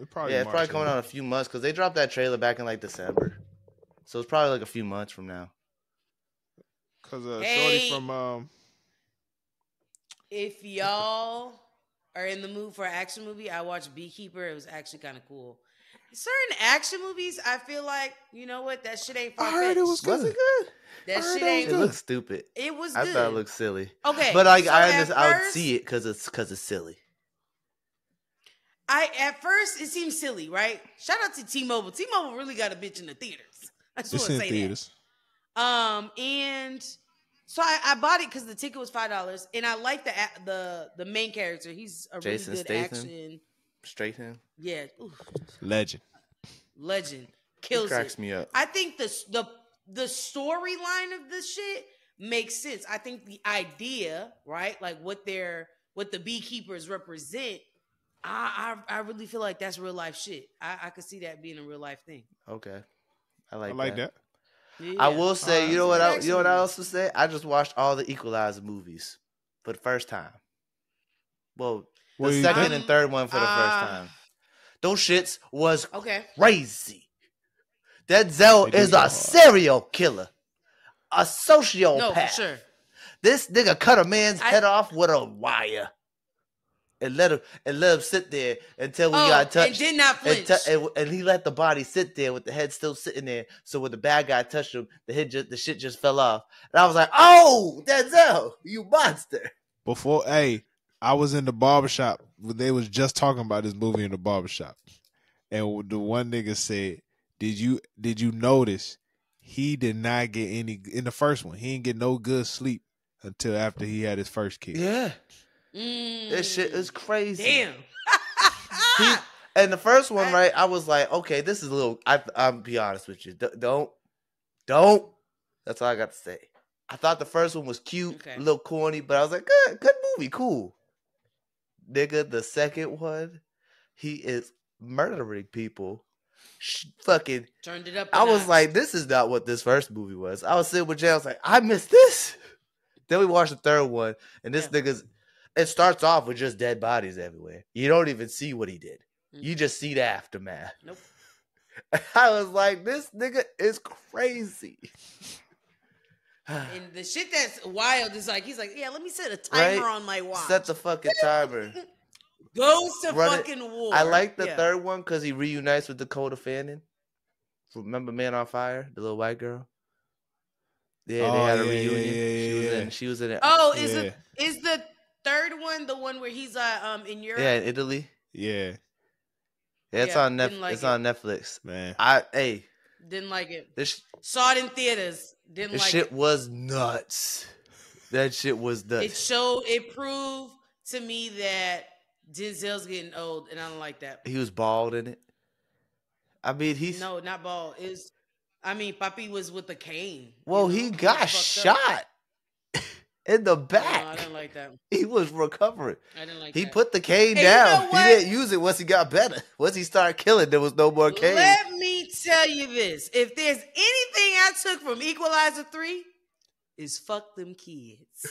probably. Yeah, it's probably coming out in a few months because they dropped that trailer back in like December, so it's probably like a few months from now. Because Shorty from if y'all are in the mood for an action movie, I watched Beekeeper. It was actually kind of cool. Certain action movies, I feel like, you know what, that shit ain't far-fetched. I heard it was good. Was it good? That shit ain't good. It looked stupid. It was good. good. I thought it looked silly. Okay. But like, I would see it because it's silly. At first, it seemed silly, right? Shout out to T-Mobile. T-Mobile really got a bitch in the theaters. I just want to say theaters. that. And so I bought it because the ticket was $5, and I like the main character. He's a really good action. Stratham. Yeah. Ooh. Legend. Kills it. Cracks it. me up. I think the storyline of this shit makes sense. I think the idea, right? Like what the beekeepers represent, I really feel like that's real life shit. I could see that being a real life thing. Okay. I like that. Yeah. I will say, you know what I also say? I just watched all the Equalizer movies for the first time. Well, the second and third one for the first time. Those shits was crazy. That Zell is a serial killer. A sociopath. No, for sure. This nigga cut a man's head off with a wire. And let him sit there until we got touched. And did not flinch. And he let the body sit there with the head still sitting there. So when the bad guy touched him, the shit just fell off. And I was like, "Oh, Denzel, you monster!" I was in the barbershop. They was just talking about this movie in the barbershop, and the one nigga said, "Did you notice he did not get any in the first one? He didn't get no good sleep until after he had his first kid." Yeah. This shit is crazy. Damn. And the first one, right? I was like, okay, this is a little. I'll be honest with you. Don't. That's all I got to say. I thought the first one was cute, a little corny, but I was like, good movie, cool. Nigga, the second one, he is murdering people. Fucking turned it up. I was like, this is not what this first movie was. I was sitting with Jay. I was like, I missed this. Then we watched the third one, and this nigga's. It starts off with just dead bodies everywhere. You don't even see what he did. You just see the aftermath. Nope. I was like, this nigga is crazy. And the shit that's wild is like, he's like, yeah, let me set a timer on my watch. Set the fucking timer. Goes to fucking war. I like the third one because he reunites with Dakota Fanning. Remember Man on Fire, the little white girl? Yeah, they had a reunion. She was in it. Oh, is the third one the one where he's in Europe? Yeah, in Italy. Yeah. It's on Netflix. It's on Netflix. Man. Didn't like it. Saw it in theaters. Didn't like it. This shit was nuts. That shit was nuts. It proved to me that Denzel's getting old, and I don't like that. He was bald in it. I mean, no, not bald. Papi was with a cane. Well, he got shot in the back. No, I didn't like that. He was recovering. I didn't like that. He that. put the cane down. He didn't use it once he got better. Once he started killing, there was no more cane. Let me tell you this. If there's anything I took from Equalizer 3, is fuck them kids.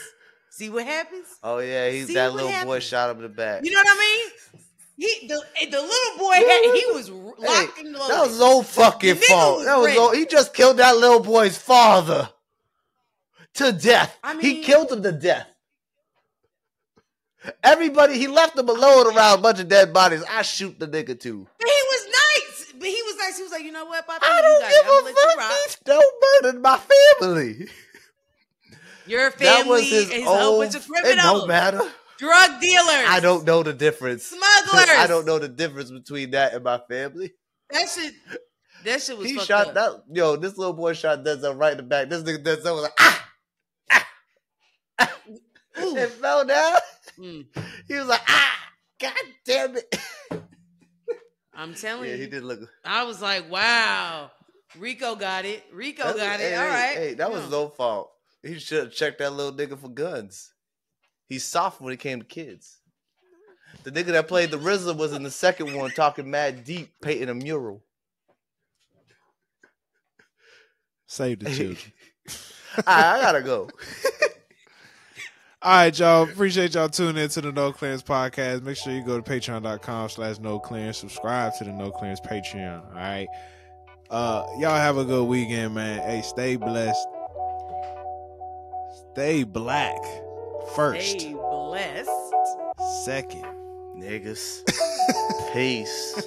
See what happens? Oh, yeah. That little boy shot him in the back. You know what I mean? The little boy he was locked and loaded. That was his own fucking fault. He just killed that little boy's father to death. He killed him to death. Everybody, he left him alone around a bunch of dead bodies. I shoot the nigga too. But he was nice. He was like, you know what, Papa? I don't give a fuck. Don't murder my family. Your family is a whole bunch of criminals. It don't matter. Drug dealers. I don't know the difference. Smugglers. I don't know the difference between that and my family. That shit was he fucked shot up. that. Yo, this little boy shot Denzel right in the back. This nigga Denzel was like, it fell down. He was like, God damn it. I'm telling you. Yeah, he did look. I was like, wow. Rico got it. All right. Hey, that was his own fault. He should have checked that little nigga for guns. He's soft when it came to kids. The nigga that played the RZA was in the second one talking mad deep, painting a mural. Save the children. I gotta go. All right, y'all. Appreciate y'all tuning into the No Clearance podcast. Make sure you go to patreon.com/NoClearance. Subscribe to the No Clearance Patreon. All right. Y'all have a good weekend, man. Hey, stay blessed. Stay black. First. Stay blessed. Second. Niggas. Peace.